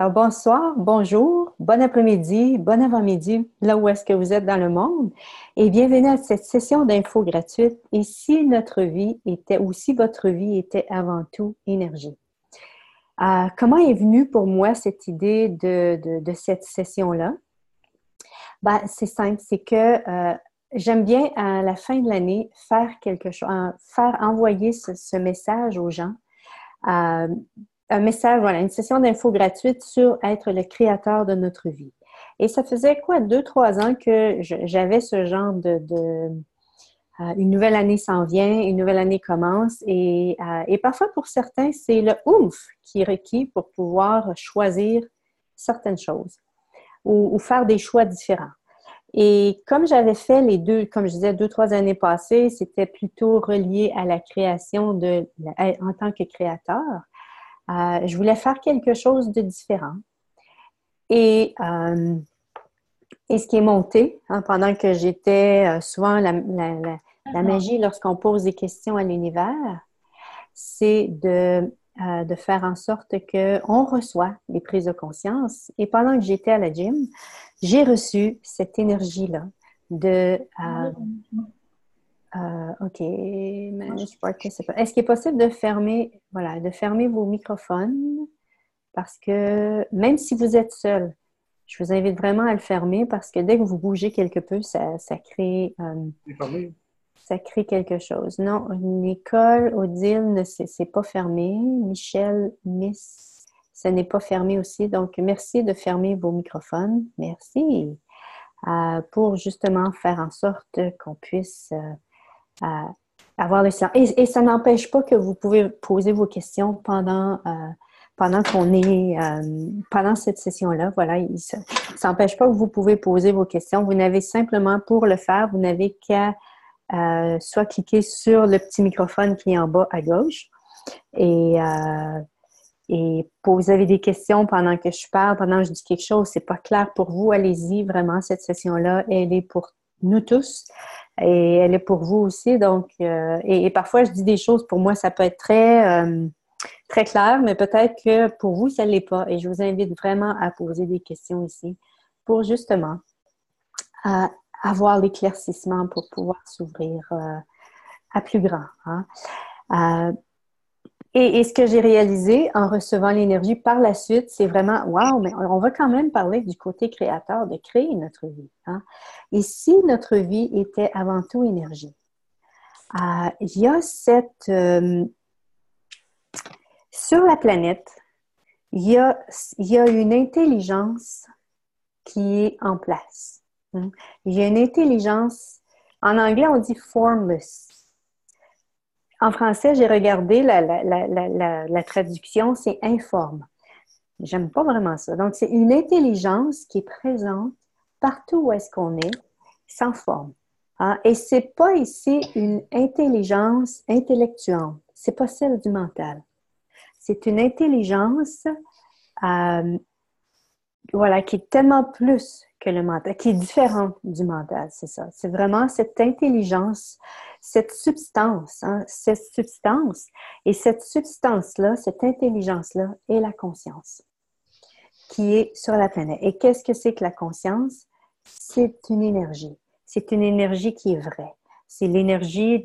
Alors, bonsoir, bonjour, bon après-midi, bon avant-midi, là où est-ce que vous êtes dans le monde, et bienvenue à cette session d'infos gratuite. Et si notre vie était, ou si votre vie était avant tout énergie. Comment est venue pour moi cette idée de cette session-là? Ben, c'est simple, c'est que j'aime bien à la fin de l'année faire quelque chose, faire envoyer ce message aux gens. Euh, un message, voilà, une session d'infos gratuite sur être le créateur de notre vie. Et ça faisait quoi, 2, 3 ans que j'avais ce genre une nouvelle année s'en vient, une nouvelle année commence et parfois pour certains, c'est le oomph qui est requis pour pouvoir choisir certaines choses ou faire des choix différents. Et comme j'avais fait les deux, comme je disais, 2, 3 années passées, c'était plutôt relié à la création en tant que créateur. Je voulais faire quelque chose de différent. Et, euh, et ce qui est monté, hein, pendant que j'étais souvent la magie lorsqu'on pose des questions à l'univers, c'est de faire en sorte qu'on reçoit des prises de conscience. Et pendant que j'étais à la gym, j'ai reçu cette énergie-là de OK, manage participant. Est-ce qu'il est possible de fermer, voilà, de fermer vos microphones? Parce que même si vous êtes seul, je vous invite vraiment à le fermer parce que dès que vous bougez quelque peu, ça crée quelque chose. Non, Nicole, Odile, c'est pas fermé. Michel, Miss, ce n'est pas fermé aussi. Donc, merci de fermer vos microphones. Merci. Pour justement faire en sorte qu'on puisse avoir le silence. Et ça n'empêche pas que vous pouvez poser vos questions pendant pendant cette session-là. Voilà, ça n'empêche pas que vous pouvez poser vos questions. Vous n'avez simplement, pour le faire, vous n'avez qu'à soit cliquer sur le petit microphone qui est en bas à gauche et vous avez des questions pendant que je parle, pendant que je dis quelque chose, c'est pas clair pour vous, allez-y, vraiment, cette session-là, elle est pour nous tous et elle est pour vous aussi. Donc, et parfois, je dis des choses, pour moi, ça peut être très clair, mais peut-être que pour vous, ça ne l'est pas. Et je vous invite vraiment à poser des questions ici pour justement avoir l'éclaircissement pour pouvoir s'ouvrir à plus grand. Hein. Euh, et ce que j'ai réalisé en recevant l'énergie par la suite, c'est vraiment, wow, mais on va quand même parler du côté créateur, de créer notre vie. Hein. Et si notre vie était avant tout énergie, il y a sur la planète, il y a une intelligence qui est en place. Hein. Il y a une intelligence, en anglais on dit formless. En français, j'ai regardé la traduction, c'est informe. J'aime pas vraiment ça. Donc, c'est une intelligence qui est présente partout où est-ce qu'on est, sans forme. Hein? Et c'est pas ici une intelligence intellectuelle. C'est pas celle du mental. C'est une intelligence voilà, qui est tellement plus que le mental, qui est différente du mental, c'est ça. C'est vraiment cette intelligence, cette substance, hein, cette substance. Et cette substance-là, cette intelligence-là est la conscience qui est sur la planète. Et qu'est-ce que c'est que la conscience? C'est une énergie. C'est une énergie qui est vraie. C'est l'énergie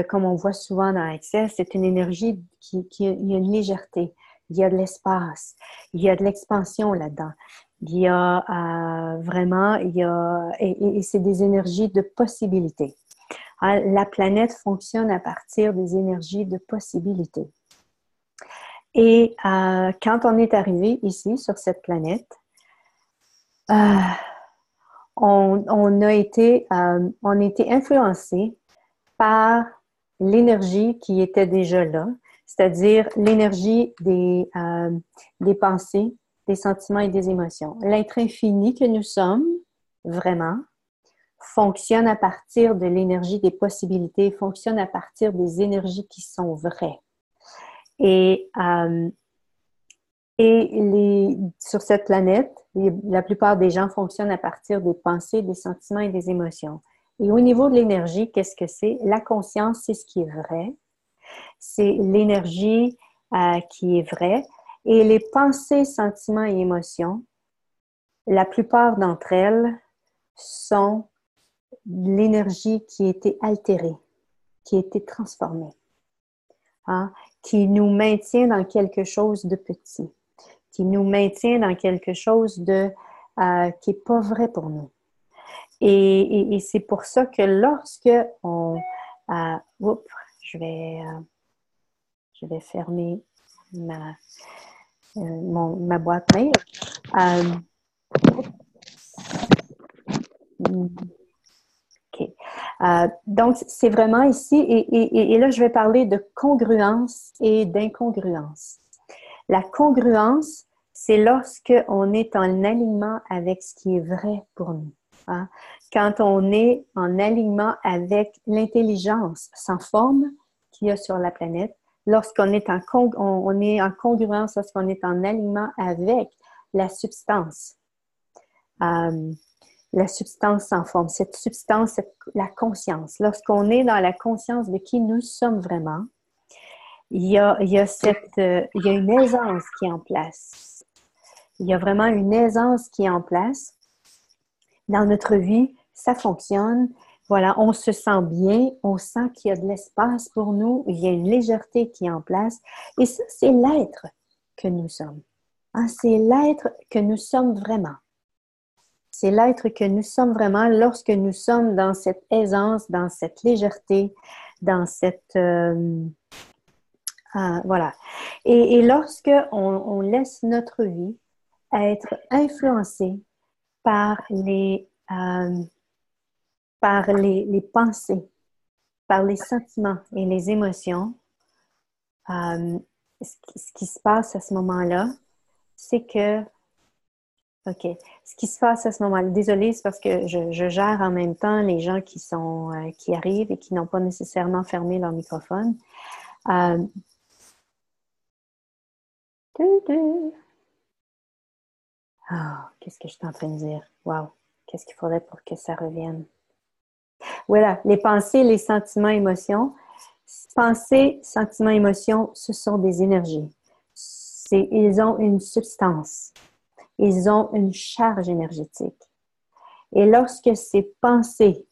comme on voit souvent dans Access, c'est une énergie il y a une légèreté. Il y a de l'espace, il y a de l'expansion là-dedans. Il y a vraiment, et c'est des énergies de possibilités. La planète fonctionne à partir des énergies de possibilités. Et quand on est arrivé ici, sur cette planète, on a été influencé par l'énergie qui était déjà là, c'est-à-dire l'énergie des pensées, des sentiments et des émotions. L'être infini que nous sommes, vraiment, fonctionne à partir de l'énergie des possibilités, fonctionne à partir des énergies qui sont vraies. Et sur cette planète, la plupart des gens fonctionnent à partir des pensées, des sentiments et des émotions. Et au niveau de l'énergie, qu'est-ce que c'est? La conscience, c'est ce qui est vrai. C'est l'énergie qui est vraie. Et les pensées, sentiments et émotions, la plupart d'entre elles sont l'énergie qui a été altérée, qui a été transformée, hein, qui nous maintient dans quelque chose de petit, qui nous maintient dans quelque chose de qui n'est pas vrai pour nous. Et c'est pour ça que lorsque on... oups, je vais fermer ma boîte mail. OK. Donc, c'est vraiment ici, et là, je vais parler de congruence et d'incongruence. La congruence, c'est lorsque on est en alignement avec ce qui est vrai pour nous. Hein? Quand on est en alignement avec l'intelligence sans forme qu'il y a sur la planète, lorsqu'on est on est en congruence, lorsqu'on est en alignement avec la substance sans forme, cette substance, la conscience. Lorsqu'on est dans la conscience de qui nous sommes vraiment, il y a une aisance qui est en place. Il y a vraiment une aisance qui est en place. Dans notre vie, ça fonctionne. Voilà, on se sent bien, on sent qu'il y a de l'espace pour nous, il y a une légèreté qui est en place. Et ça, c'est l'être que nous sommes. Hein, c'est l'être que nous sommes vraiment. C'est l'être que nous sommes vraiment lorsque nous sommes dans cette aisance, dans cette légèreté, dans cette... voilà. Et lorsque on laisse notre vie être influencée par les pensées, par les sentiments et les émotions, ce qui se passe à ce moment-là, c'est que, OK, ce qui se passe à ce moment-là, désolée, c'est parce que je gère en même temps les gens qui arrivent et qui n'ont pas nécessairement fermé leur microphone. Qu'est-ce que je suis en train de dire? Wow! Qu'est-ce qu'il faudrait pour que ça revienne? Voilà, les pensées, les sentiments, émotions. Pensées, sentiments, émotions, ce sont des énergies. Ils ont une substance. Ils ont une charge énergétique. Et lorsque ces pensées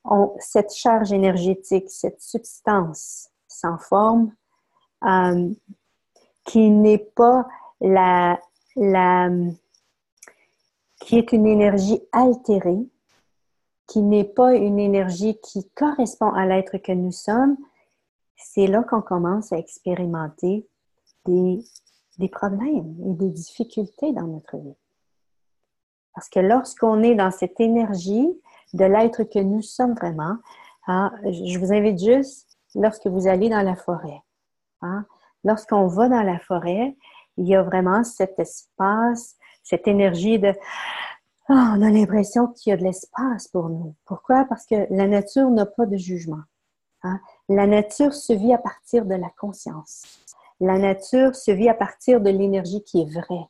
ont cette charge énergétique, cette substance sans forme, qui n'est pas qui est une énergie altérée, qui n'est pas une énergie qui correspond à l'être que nous sommes, c'est là qu'on commence à expérimenter des problèmes et des difficultés dans notre vie. Parce que lorsqu'on est dans cette énergie de l'être que nous sommes vraiment, hein, je vous invite juste, lorsque vous allez dans la forêt, hein, lorsqu'on va dans la forêt, il y a vraiment cet espace, cette énergie de on a l'impression qu'il y a de l'espace pour nous. Pourquoi? Parce que la nature n'a pas de jugement. Hein? La nature se vit à partir de la conscience. La nature se vit à partir de l'énergie qui est vraie,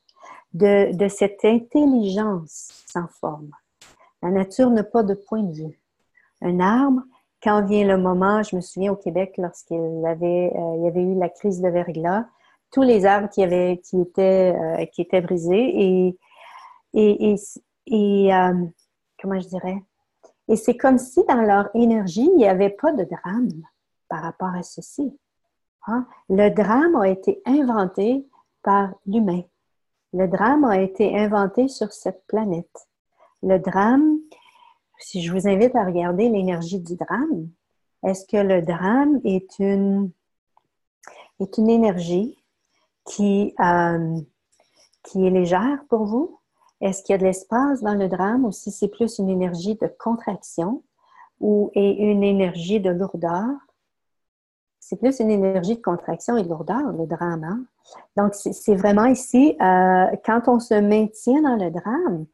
de cette intelligence sans forme. La nature n'a pas de point de vue. Un arbre, quand vient le moment, je me souviens au Québec, lorsqu'il y avait eu la crise de verglas, tous les arbres qui étaient brisés et comment je dirais? Et c'est comme si dans leur énergie, il n'y avait pas de drame par rapport à ceci. Hein? Le drame a été inventé par l'humain. Le drame a été inventé sur cette planète. Le drame, si je vous invite à regarder l'énergie du drame, est-ce que le drame est une énergie qui est légère pour vous? Est-ce qu'il y a de l'espace dans le drame ou si c'est plus une énergie de contraction ou une énergie de lourdeur? C'est plus une énergie de contraction et de lourdeur, le drame. Hein? Donc, c'est vraiment ici, quand on se maintient dans le drame,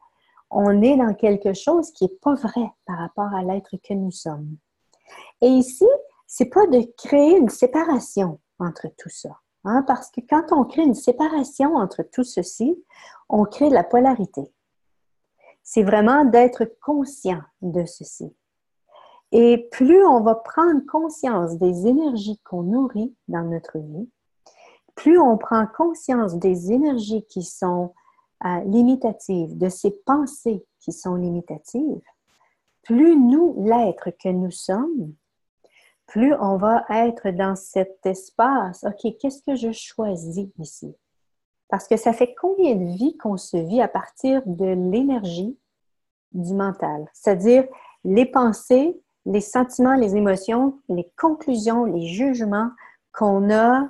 on est dans quelque chose qui n'est pas vrai par rapport à l'être que nous sommes. Et ici, c'est pas de créer une séparation entre tout ça. Hein? Parce que quand on crée une séparation entre tout ceci, on crée de la polarité. C'est vraiment d'être conscient de ceci. Et plus on va prendre conscience des énergies qu'on nourrit dans notre vie, plus on prend conscience des énergies qui sont limitatives, de ces pensées qui sont limitatives, plus nous, l'être que nous sommes, plus on va être dans cet espace. OK, qu'est-ce que je choisis ici? Parce que ça fait combien de vies qu'on se vit à partir de l'énergie du mental? C'est-à-dire les pensées, les sentiments, les émotions, les conclusions, les jugements qu'on a,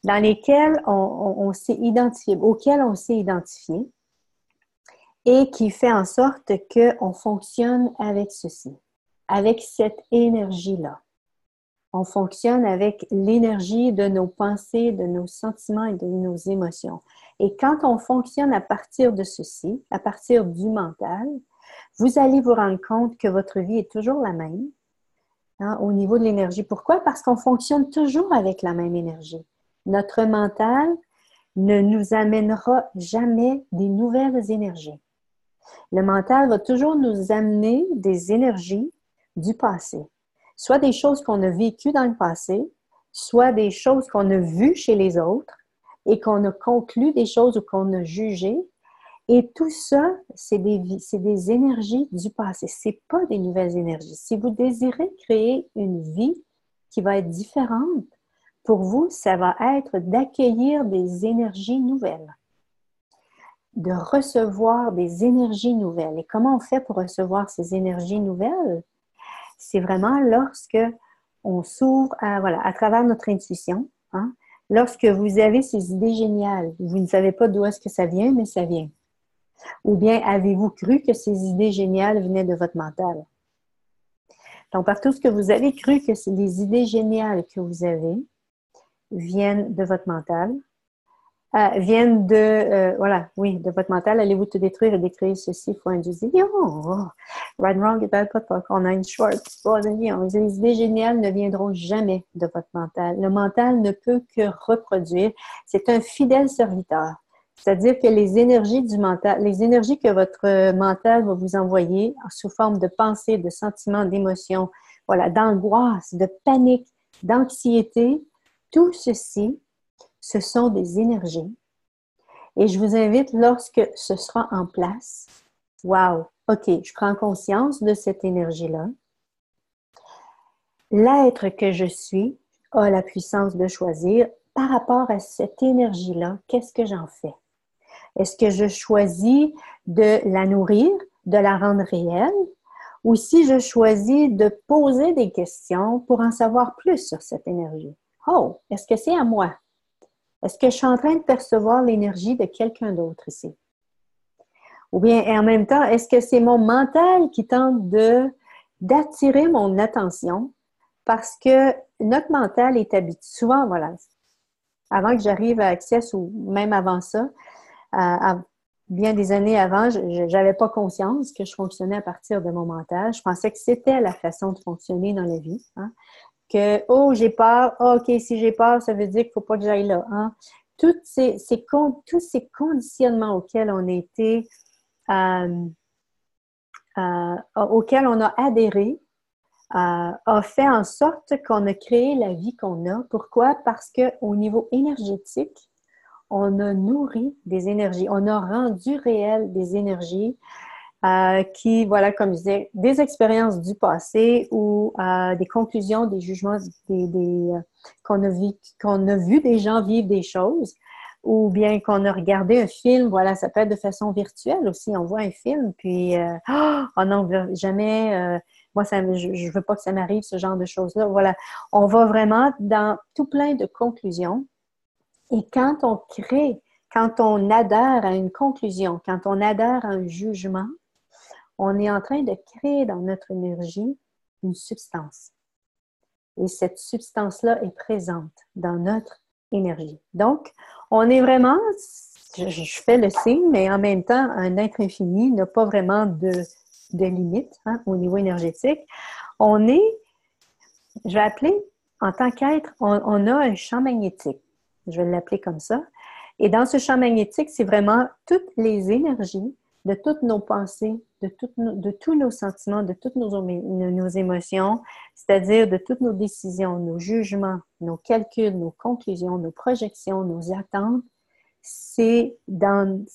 dans lesquels on s'est identifié, auxquels on s'est identifié, et qui fait en sorte qu'on fonctionne avec ceci, avec cette énergie-là. On fonctionne avec l'énergie de nos pensées, de nos sentiments et de nos émotions. Et quand on fonctionne à partir de ceci, à partir du mental, vous allez vous rendre compte que votre vie est toujours la même, hein, au niveau de l'énergie. Pourquoi? Parce qu'on fonctionne toujours avec la même énergie. Notre mental ne nous amènera jamais des nouvelles énergies. Le mental va toujours nous amener des énergies du passé. Soit des choses qu'on a vécues dans le passé, soit des choses qu'on a vues chez les autres et qu'on a conclu des choses ou qu'on a jugées. Et tout ça, c'est des énergies du passé. Ce n'est pas des nouvelles énergies. Si vous désirez créer une vie qui va être différente, pour vous, ça va être d'accueillir des énergies nouvelles, de recevoir des énergies nouvelles. Et comment on fait pour recevoir ces énergies nouvelles? C'est vraiment lorsque on s'ouvre à travers notre intuition. Hein? Lorsque vous avez ces idées géniales, vous ne savez pas d'où est-ce que ça vient, mais ça vient. Ou bien avez-vous cru que ces idées géniales venaient de votre mental? Donc, partout ce que vous avez cru que les idées géniales que vous avez viennent de votre mental, viennent de votre mental, allez-vous tout détruire et décrire ceci, il faut induire. Right, wrong, on a une short. Les idées géniales ne viendront jamais de votre mental. Le mental ne peut que reproduire. C'est un fidèle serviteur. C'est-à-dire que les énergies du mental, les énergies que votre mental va vous envoyer sous forme de pensées, de sentiments, d'émotions, d'angoisse, de panique, d'anxiété, tout ceci, ce sont des énergies. Et je vous invite, lorsque ce sera en place, OK, je prends conscience de cette énergie-là. L'être que je suis a la puissance de choisir par rapport à cette énergie-là, qu'est-ce que j'en fais? Est-ce que je choisis de la nourrir, de la rendre réelle, ou si je choisis de poser des questions pour en savoir plus sur cette énergie? Oh, est-ce que c'est à moi? Est-ce que je suis en train de percevoir l'énergie de quelqu'un d'autre ici? Ou bien, et en même temps, est-ce que c'est mon mental qui tente d'attirer mon attention? Parce que notre mental est habitué, souvent, avant que j'arrive à Access ou même avant ça, bien des années avant, je n'avais pas conscience que je fonctionnais à partir de mon mental. Je pensais que c'était la façon de fonctionner dans la vie. Hein? Que, j'ai peur, OK, si j'ai peur, ça veut dire qu'il ne faut pas que j'aille là. Hein? Tous ces conditionnements auxquels on a été, auxquels on a adhéré, a fait en sorte qu'on a créé la vie qu'on a. Pourquoi? Parce qu'au niveau énergétique, on a nourri des énergies, on a rendu réel des énergies qui, comme je disais, des expériences du passé ou des conclusions, des jugements qu'on a vu des gens vivre des choses ou bien qu'on a regardé un film, ça peut être de façon virtuelle aussi. On voit un film, puis oh non, jamais, moi, je ne veux pas que ça m'arrive, ce genre de choses-là. On va vraiment dans tout plein de conclusions. Et quand on crée, quand on adhère à une conclusion, quand on adhère à un jugement, on est en train de créer dans notre énergie une substance. Et cette substance-là est présente dans notre énergie. Donc, on est vraiment, je fais le signe, mais en même temps, un être infini n'a pas vraiment de limite au niveau énergétique. On est, je vais appeler, en tant qu'être, on a un champ magnétique. Je vais l'appeler comme ça. Et dans ce champ magnétique, c'est vraiment toutes les énergies de toutes nos pensées, de tous nos sentiments, de toutes nos émotions, c'est-à-dire de toutes nos décisions, nos jugements, nos calculs, nos conclusions, nos projections, nos attentes, dans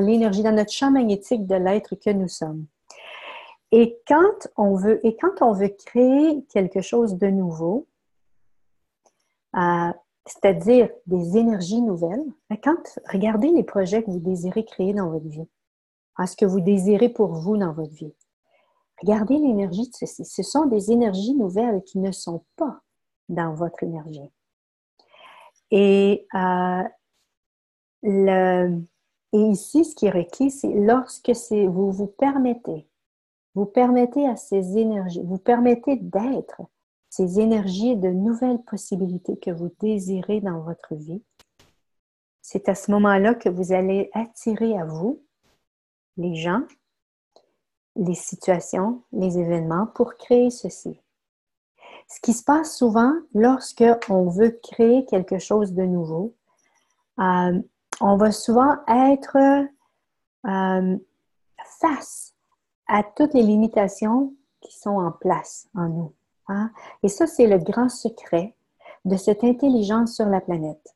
l'énergie, dans notre champ magnétique de l'être que nous sommes. Et quand on veut créer quelque chose de nouveau, c'est-à-dire des énergies nouvelles, regardez les projets que vous désirez créer dans votre vie, ce que vous désirez pour vous dans votre vie. Regardez l'énergie de ceci. Ce sont des énergies nouvelles qui ne sont pas dans votre énergie. Et ici, ce qui est requis, c'est lorsque vous permettez à ces énergies, vous permettez d'être ces énergies de nouvelles possibilités que vous désirez dans votre vie. C'est à ce moment-là que vous allez attirer à vous les gens, les situations, les événements pour créer ceci. Ce qui se passe souvent lorsque on veut créer quelque chose de nouveau, on va souvent être face à toutes les limitations qui sont en place en nous. Et ça, c'est le grand secret de cette intelligence sur la planète,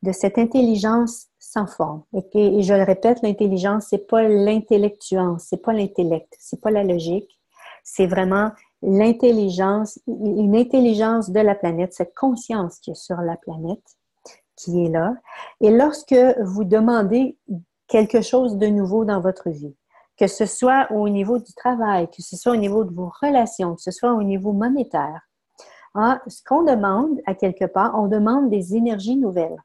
de cette intelligence sans forme. Et je le répète, l'intelligence, c'est pas l'intellectuance, c'est pas l'intellect, c'est pas la logique, c'est vraiment l'intelligence, une intelligence de la planète, cette conscience qui est sur la planète, qui est là. Et lorsque vous demandez quelque chose de nouveau dans votre vie, que ce soit au niveau du travail, que ce soit au niveau de vos relations, que ce soit au niveau monétaire, ce qu'on demande à quelque part, on demande des énergies nouvelles.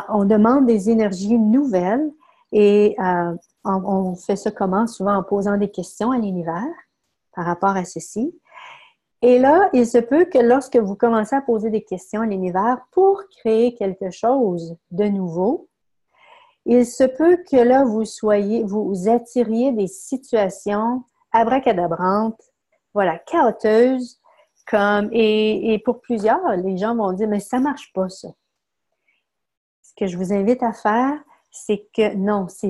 On demande des énergies nouvelles et on fait ça comment? Souvent en posant des questions à l'univers par rapport à ceci. Et là, il se peut que lorsque vous commencez à poser des questions à l'univers pour créer quelque chose de nouveau, il se peut que là, vous attiriez des situations abracadabrantes, voilà, chaoteuses, et pour plusieurs, les gens vont dire, mais ça ne marche pas ça. Ce que je vous invite à faire, c'est que non, c'est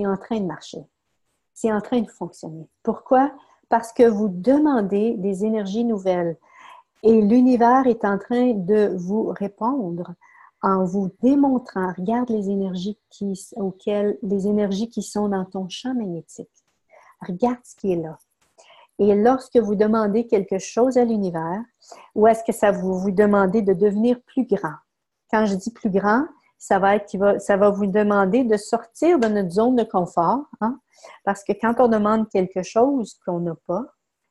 en train de marcher. C'est en train de fonctionner. Pourquoi? Parce que vous demandez des énergies nouvelles et l'univers est en train de vous répondre en vous démontrant, regarde les énergies qui sont dans ton champ magnétique. Regarde ce qui est là. Et lorsque vous demandez quelque chose à l'univers, ou est-ce que vous demandez de devenir plus grand? Quand je dis plus grand, ça va vous demander de sortir de notre zone de confort, parce que quand on demande quelque chose qu'on n'a pas,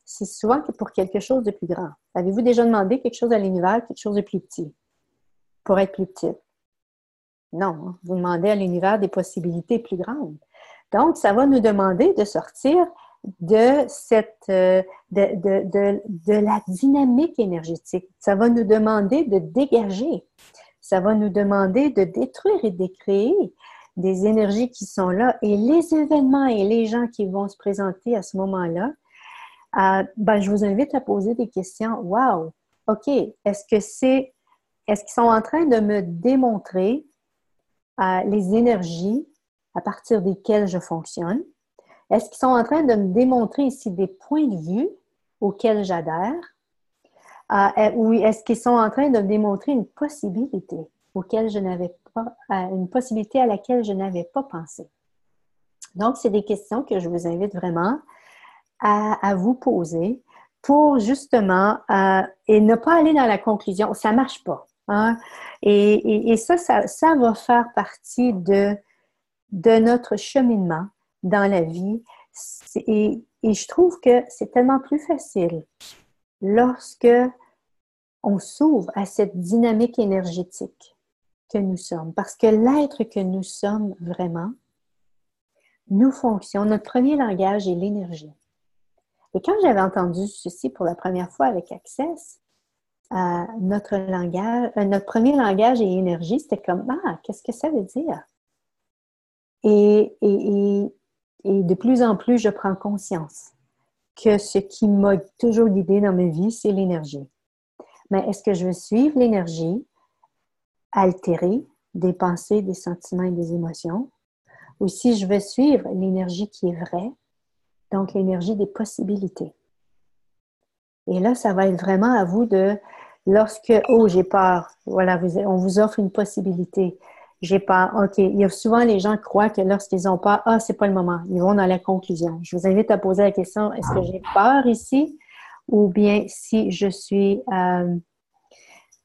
c'est souvent pour quelque chose de plus grand. Avez-vous déjà demandé quelque chose à l'univers, quelque chose de plus petit, pour être plus petit? Non, vous demandez à l'univers des possibilités plus grandes. Donc, ça va nous demander de sortir de la dynamique énergétique. Ça va nous demander de dégager. Ça va nous demander de détruire et de créer des énergies qui sont là. Et les événements et les gens qui vont se présenter à ce moment-là, je vous invite à poser des questions. Wow! OK, est-ce qu'ils sont en train de me démontrer les énergies à partir desquelles je fonctionne? Est-ce qu'ils sont en train de me démontrer ici des points de vue auxquels j'adhère? Ou est-ce qu'ils sont en train de me démontrer une possibilité une possibilité à laquelle je n'avais pas pensé? Donc, c'est des questions que je vous invite vraiment à vous poser pour justement et ne pas aller dans la conclusion, ça ne marche pas. Et ça va faire partie de notre cheminement dans la vie. Et je trouve que c'est tellement plus facile lorsque on s'ouvre à cette dynamique énergétique que nous sommes. Parce que l'être que nous sommes vraiment, nous fonctionne. Notre premier langage est l'énergie. Et quand j'avais entendu ceci pour la première fois avec Access, notre premier langage est énergie, c'était comme, qu'est-ce que ça veut dire? Et de plus en plus, je prends conscience que ce qui m'a toujours guidée dans ma vie, c'est l'énergie. Mais est-ce que je veux suivre l'énergie altérée des pensées, des sentiments et des émotions? ou si je veux suivre l'énergie qui est vraie, donc l'énergie des possibilités. Et là, ça va être vraiment à vous de, lorsque, oh, j'ai peur, voilà, on vous offre une possibilité. J'ai peur, OK. Il y a souvent les gens qui croient que lorsqu'ils ont peur, ah, c'est pas le moment. Ils vont dans la conclusion. Je vous invite à poser la question, est-ce que j'ai peur ici? Ou bien si je suis,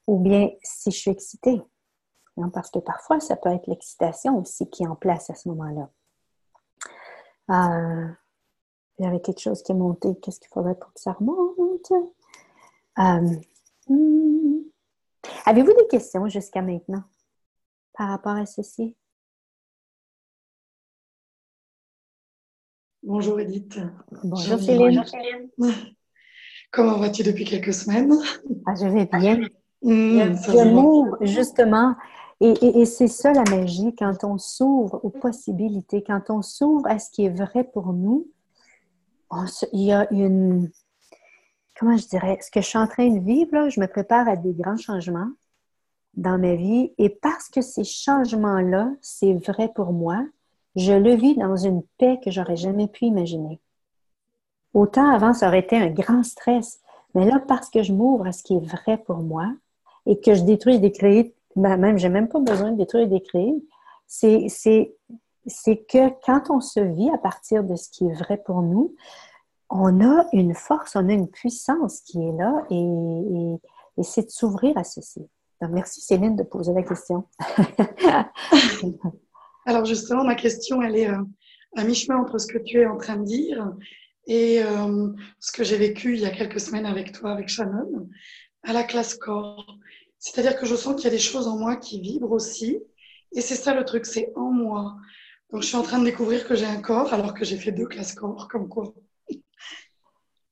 ou bien si je suis excitée. Non, parce que parfois, ça peut être l'excitation aussi qui est en place à ce moment-là. Il y avait quelque chose qui est monté. Qu'est-ce qu'il faudrait pour que ça remonte? Avez-vous des questions jusqu'à maintenant par rapport à ceci? Bonjour Edith. Bonjour Céline. Comment vas-tu depuis quelques semaines? Ah, je vais bien. Ça Je se voit. m'ouvre justement, et c'est ça la magie, quand on s'ouvre aux possibilités, quand on s'ouvre à ce qui est vrai pour nous, il y a une, comment je dirais, ce que je suis en train de vivre, là, je me prépare à des grands changements dans ma vie, et parce que ces changements-là, c'est vrai pour moi, je le vis dans une paix que j'aurais jamais pu imaginer. Autant avant, ça aurait été un grand stress. Mais là, parce que je m'ouvre à ce qui est vrai pour moi et que je détruis et décréer, ben même, j'ai même pas besoin de détruire et décréer, c'est que quand on se vit à partir de ce qui est vrai pour nous, on a une force, on a une puissance qui est là et c'est de s'ouvrir à ceci. Donc, merci Céline de poser la question. Alors justement, ma question, elle est à mi-chemin entre ce que tu es en train de dire et ce que j'ai vécu il y a quelques semaines avec toi, avec Shannon, à la classe corps. C'est-à-dire que je sens qu'il y a des choses en moi qui vibrent aussi. Et c'est ça le truc, c'est en moi. Donc je suis en train de découvrir que j'ai un corps alors que j'ai fait 2 classes corps, comme quoi.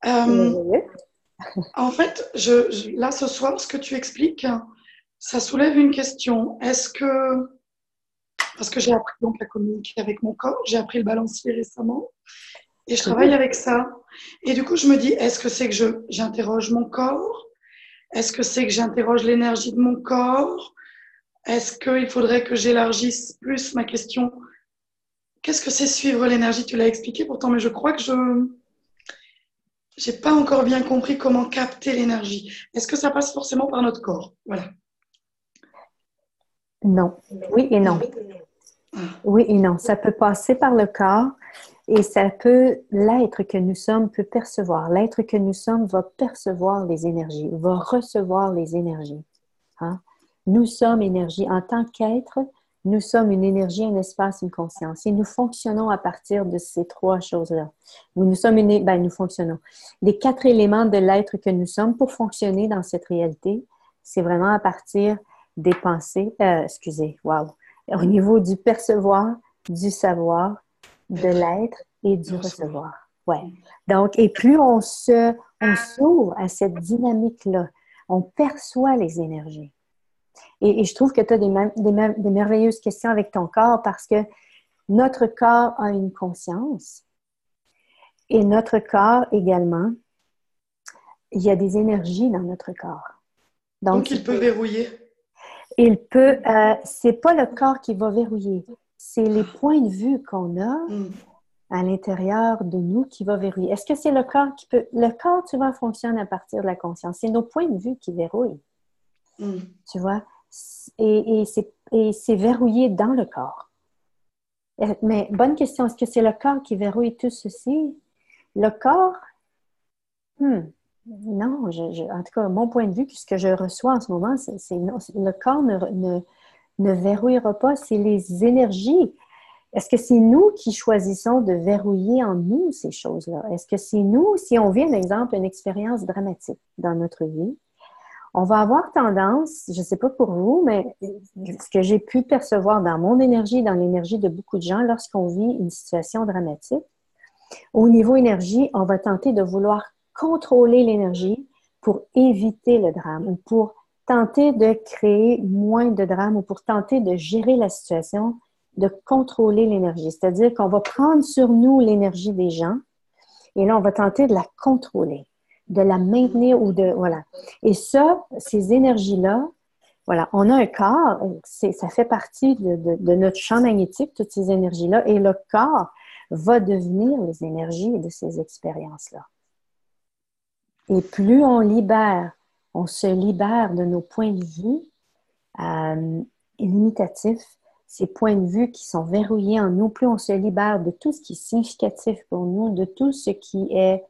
Euh, Merveilleux. En fait, là, ce soir, ce que tu expliques, ça soulève une question. Parce que j'ai appris donc à communiquer avec mon corps, j'ai appris le balancier récemment, et je travaille Oui. avec ça. Et du coup, je me dis, est-ce que c'est que j'interroge mon corps? Est-ce que c'est que j'interroge l'énergie de mon corps? Est-ce qu'il faudrait que j'élargisse plus ma question? Qu'est-ce que c'est suivre l'énergie? Tu l'as expliqué pourtant, mais je crois que je j'ai pas encore bien compris comment capter l'énergie. Est-ce que ça passe forcément par notre corps? Voilà. Non. Oui et non. Oui et non. Ça peut passer par le corps et ça peut, l'être que nous sommes peut percevoir. L'être que nous sommes va percevoir les énergies, va recevoir les énergies. Hein? Nous sommes énergie. En tant qu'être, nous sommes une énergie, un espace, une conscience. Et nous fonctionnons à partir de ces 3 choses-là. Nous sommes nous fonctionnons. Les 4 éléments de l'être que nous sommes pour fonctionner dans cette réalité, c'est vraiment à partir des pensées, au niveau du percevoir, du savoir, de l'être et du recevoir. Ouais. Donc, et plus on s'ouvre à cette dynamique-là, on perçoit les énergies. Et je trouve que tu as des merveilleuses questions avec ton corps parce que notre corps a une conscience et notre corps également, il y a des énergies dans notre corps. Donc, Donc, il peut verrouiller. c'est pas le corps qui va verrouiller, c'est les points de vue qu'on a à l'intérieur de nous qui va verrouiller. Est-ce que c'est le corps qui peut... Le corps, tu vois, fonctionne à partir de la conscience. C'est nos points de vue qui verrouillent, tu vois. Et c'est verrouillé dans le corps. Mais bonne question, est-ce que c'est le corps qui verrouille tout ceci? Le corps, non, en tout cas, mon point de vue, ce que je reçois en ce moment, c'est non, le corps ne verrouillera pas, c'est les énergies. Est-ce que c'est nous qui choisissons de verrouiller en nous ces choses-là? Est-ce que c'est nous, si on vit un exemple, une expérience dramatique dans notre vie, on va avoir tendance, je ne sais pas pour vous, mais ce que j'ai pu percevoir dans mon énergie, dans l'énergie de beaucoup de gens, lorsqu'on vit une situation dramatique, au niveau énergie, on va tenter de vouloir contrôler l'énergie pour éviter le drame ou pour tenter de créer moins de drame ou pour tenter de gérer la situation, de contrôler l'énergie. C'est-à-dire qu'on va prendre sur nous l'énergie des gens et là, on va tenter de la contrôler, de la maintenir ou de... Voilà. Et ça, ces énergies-là, Voilà, on a un corps, ça fait partie de notre champ magnétique, toutes ces énergies-là, et le corps va devenir les énergies de ces expériences-là. Et plus on se libère de nos points de vue limitatifs, ces points de vue qui sont verrouillés en nous, plus on se libère de tout ce qui est significatif pour nous, de tout ce qui est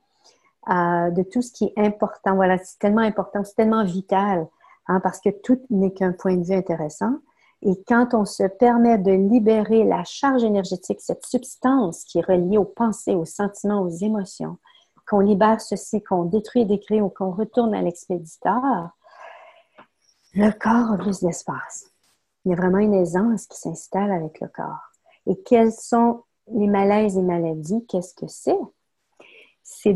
important. Voilà, c'est tellement important, c'est tellement vital, hein, parce que tout n'est qu'un point de vue intéressant. Et quand on se permet de libérer la charge énergétique, cette substance qui est reliée aux pensées, aux sentiments, aux émotions, qu'on libère ceci, qu'on détruit et décrit ou qu'on retourne à l'expéditeur, le corps a plus d'espace. Il y a vraiment une aisance qui s'installe avec le corps. Et quels sont les malaises et maladies? Qu'est-ce que c'est? C'est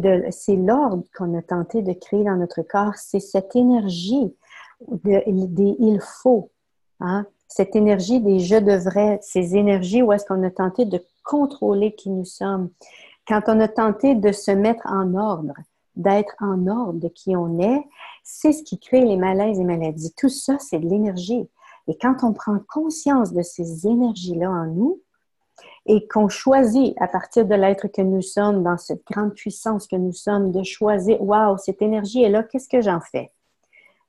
l'ordre qu'on a tenté de créer dans notre corps. C'est cette énergie des il faut. Hein? Cette énergie des je devrais, ces énergies où est-ce qu'on a tenté de contrôler qui nous sommes. Quand on a tenté de se mettre en ordre, d'être en ordre de qui on est, c'est ce qui crée les malaises et maladies. Tout ça, c'est de l'énergie. Et quand on prend conscience de ces énergies-là en nous et qu'on choisit à partir de l'être que nous sommes, dans cette grande puissance que nous sommes, de choisir, waouh, cette énergie est là, qu'est-ce que j'en fais?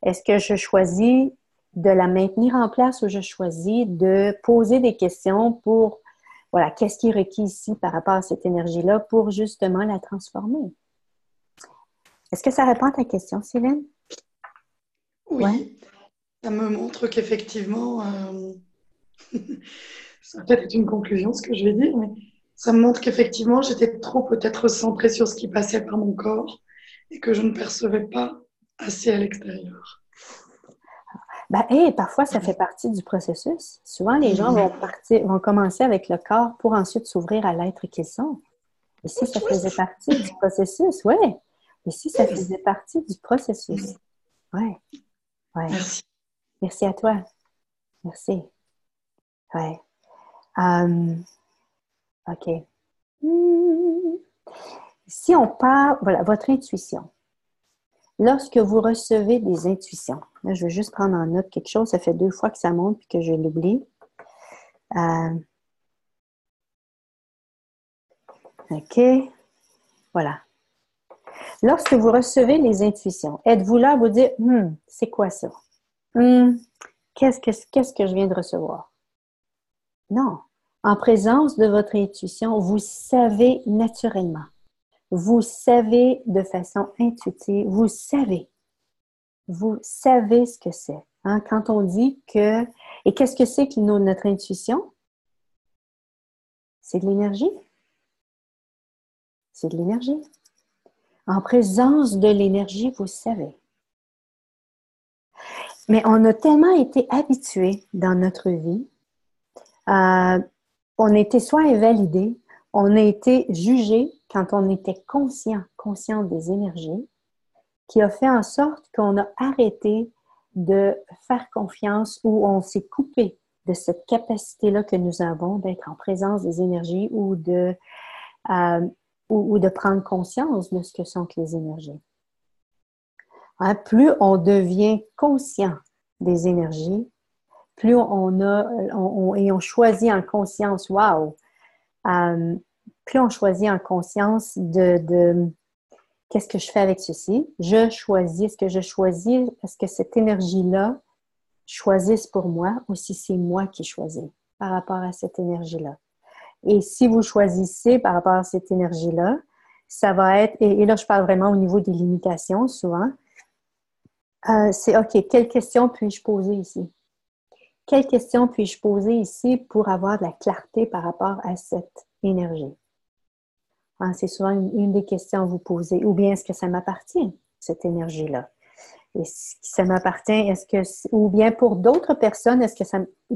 Est-ce que je choisis de la maintenir en place ou je choisis de poser des questions pour, voilà, qu'est-ce qui est requis ici par rapport à cette énergie-là pour justement la transformer? Est-ce que ça répond à ta question, Céline? Oui, Ouais. ça me montre qu'effectivement, ça va peut-être être une conclusion ce que je vais dire, mais ça me montre qu'effectivement, j'étais trop peut-être centrée sur ce qui passait par mon corps et que je ne percevais pas assez à l'extérieur. Parfois, ça fait partie du processus. Souvent, les gens vont commencer avec le corps pour ensuite s'ouvrir à l'être qu'ils sont. Et si ça faisait partie du processus, oui. Et si ça faisait partie du processus, oui. Ouais. Merci. Merci à toi. Merci. Ouais. OK. Si on parle, voilà, votre intuition. Lorsque vous recevez des intuitions, là, je vais juste prendre en note quelque chose, ça fait 2 fois que ça monte puis que je l'oublie. OK. Voilà. Lorsque vous recevez les intuitions, êtes-vous là à vous dire, c'est quoi ça? Qu'est-ce que je viens de recevoir? Non. En présence de votre intuition, vous savez naturellement. Vous savez de façon intuitive. Vous savez. Vous savez ce que c'est. Hein? Quand on dit que... Et qu'est-ce que c'est que notre intuition? C'est de l'énergie. C'est de l'énergie. En présence de l'énergie, vous savez. Mais on a tellement été habitués dans notre vie, on a été soit invalidé, on a été jugé quand on était conscient des énergies, qui a fait en sorte qu'on a arrêté de faire confiance ou on s'est coupé de cette capacité-là que nous avons d'être en présence des énergies ou de prendre conscience de ce que sont les énergies. Hein, plus on devient conscient des énergies, plus on choisit en conscience, wow, plus on choisit en conscience de qu'est-ce que je fais avec ceci? Je choisis, est-ce que je choisis, est-ce que cette énergie-là choisisse pour moi ou si c'est moi qui choisis par rapport à cette énergie-là? Et si vous choisissez par rapport à cette énergie-là, ça va être, et là je parle vraiment au niveau des limitations souvent, c'est OK, quelle question puis-je poser ici? Quelle question puis-je poser ici pour avoir de la clarté par rapport à cette énergie? Hein, c'est souvent une des questions à vous poser. Ou bien est-ce que ça m'appartient, cette énergie-là? Et si ça m'appartient, ou bien pour d'autres personnes,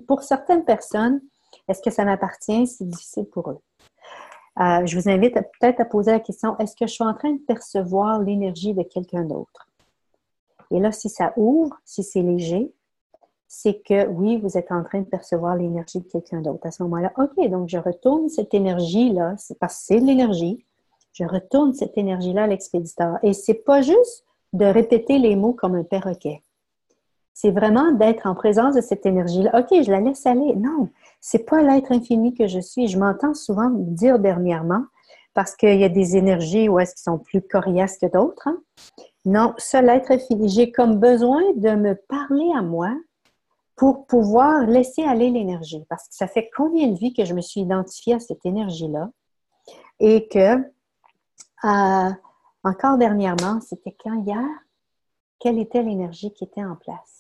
pour certaines personnes, est-ce que ça m'appartient? C'est difficile pour eux. Je vous invite peut-être à poser la question, est-ce que je suis en train de percevoir l'énergie de quelqu'un d'autre? Et là, si ça ouvre, si c'est léger, c'est que oui, vous êtes en train de percevoir l'énergie de quelqu'un d'autre. À ce moment-là, OK, donc je retourne cette énergie-là, c'est parce que c'est de l'énergie, je retourne cette énergie-là à l'expéditeur. Et c'est pas juste de répéter les mots comme un perroquet. C'est vraiment d'être en présence de cette énergie-là. OK, je la laisse aller. Non, c'est pas l'être infini que je suis. Je m'entends souvent dire dernièrement, parce qu'il y a des énergies où est-ce qu'ils sont plus coriaces que d'autres. Hein? Non, ça, l'être infini, j'ai comme besoin de me parler à moi pour pouvoir laisser aller l'énergie. Parce que ça fait combien de vies que je me suis identifiée à cette énergie-là et que, encore dernièrement, c'était quand hier, quelle était l'énergie qui était en place?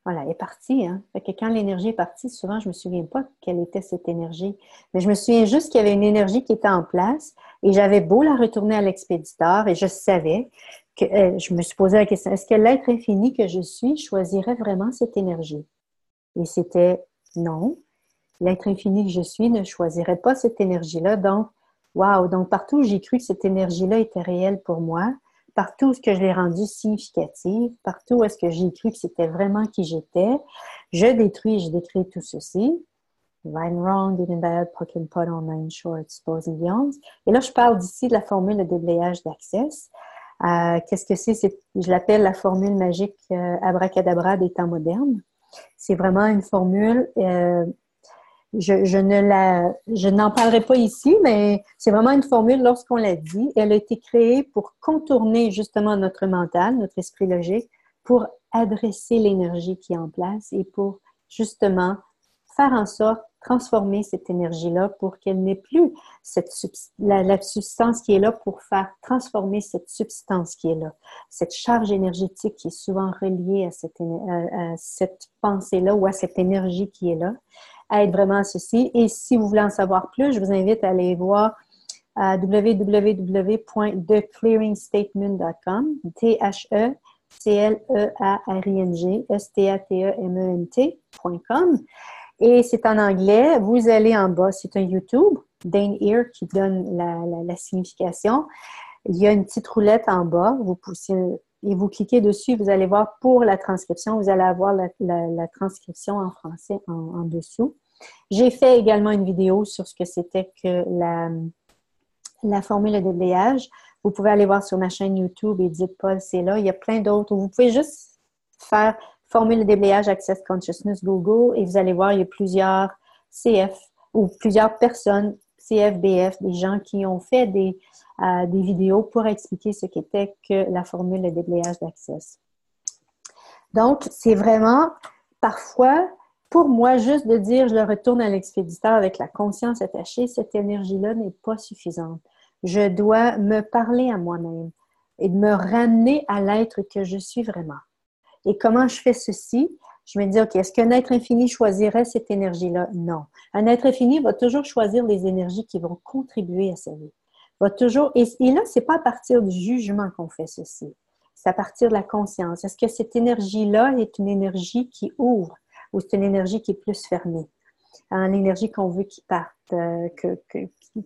Voilà, elle est partie. Hein? Fait que quand l'énergie est partie, souvent, je ne me souviens pas quelle était cette énergie. Mais je me souviens juste qu'il y avait une énergie qui était en place et j'avais beau la retourner à l'expéditeur et je savais que je me suis posé la question, est-ce que l'être infini que je suis choisirait vraiment cette énergie? Et c'était non. L'être infini que je suis ne choisirait pas cette énergie-là. Donc, wow! Donc, partout où j'ai cru que cette énergie-là était réelle pour moi, partout où est-ce que je l'ai rendue significative, partout où est-ce que j'ai cru que c'était vraiment qui j'étais, je détruis et je décris tout ceci. Right and wrong, good and bad, poke and pot on nine shorts, bows and beyonds. Et là, je parle d'ici de la formule de déblayage d'Access. Qu'est-ce que c'est? Je l'appelle la formule magique abracadabra des temps modernes. C'est vraiment une formule je n'en parlerai pas ici, mais c'est vraiment une formule lorsqu'on l'a dit. Elle a été créée pour contourner justement notre mental, notre esprit logique, pour adresser l'énergie qui est en place et pour justement faire en sorte, transformer cette énergie-là pour qu'elle n'ait plus la substance qui est là pour faire transformer cette substance qui est là. Cette charge énergétique qui est souvent reliée à cette pensée-là ou à cette énergie qui est là aide vraiment à ceci. Et si vous voulez en savoir plus, je vous invite à aller voir www.theclearingstatement.com, THECLEARING-STATEMENT.com. Et c'est en anglais. Vous allez en bas, c'est un YouTube, Dane Ear, qui donne la signification. Il y a une petite roulette en bas. Vous poussez et vous cliquez dessus. Vous allez voir pour la transcription. Vous allez avoir la transcription en français en dessous. J'ai fait également une vidéo sur ce que c'était que la formule de déblayage. Vous pouvez aller voir sur ma chaîne YouTube Edith Paul, c'est là. Il y a plein d'autres. Vous pouvez juste faire formule de déblayage Access Consciousness Google et vous allez voir, il y a plusieurs CF ou plusieurs personnes, CFBF, des gens qui ont fait des vidéos pour expliquer ce qu'était que la formule de déblayage d'Access. Donc, c'est vraiment parfois, pour moi, juste de dire je le retourne à l'expéditeur avec la conscience attachée, cette énergie-là n'est pas suffisante. Je dois me parler à moi-même et de me ramener à l'être que je suis vraiment. Et comment je fais ceci? Je me dis, OK, est-ce qu'un être infini choisirait cette énergie-là? Non. Un être infini va toujours choisir les énergies qui vont contribuer à sa vie. Va toujours, et là, c'est pas à partir du jugement qu'on fait ceci. C'est à partir de la conscience. Est-ce que cette énergie-là est une énergie qui ouvre ou c'est une énergie qui est plus fermée? L'énergie qu'on veut qu'il parte,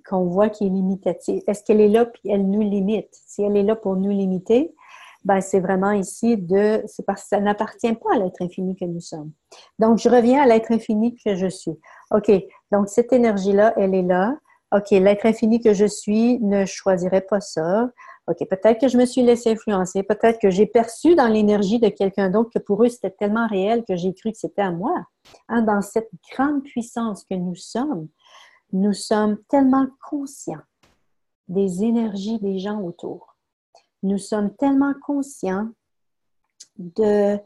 qu'on voit qui est limitative. Est-ce qu'elle est là puis elle nous limite? Si elle est là pour nous limiter, ben c'est vraiment ici c'est parce que ça n'appartient pas à l'être infini que nous sommes. Donc, je reviens à l'être infini que je suis. OK, donc cette énergie-là, elle est là. OK, l'être infini que je suis ne choisirait pas ça. OK, peut-être que je me suis laissée influencer, peut-être que j'ai perçu dans l'énergie de quelqu'un d'autre que pour eux, c'était tellement réel que j'ai cru que c'était à moi. Hein, dans cette grande puissance que nous sommes tellement conscients des énergies des gens autour. Nous sommes tellement conscients des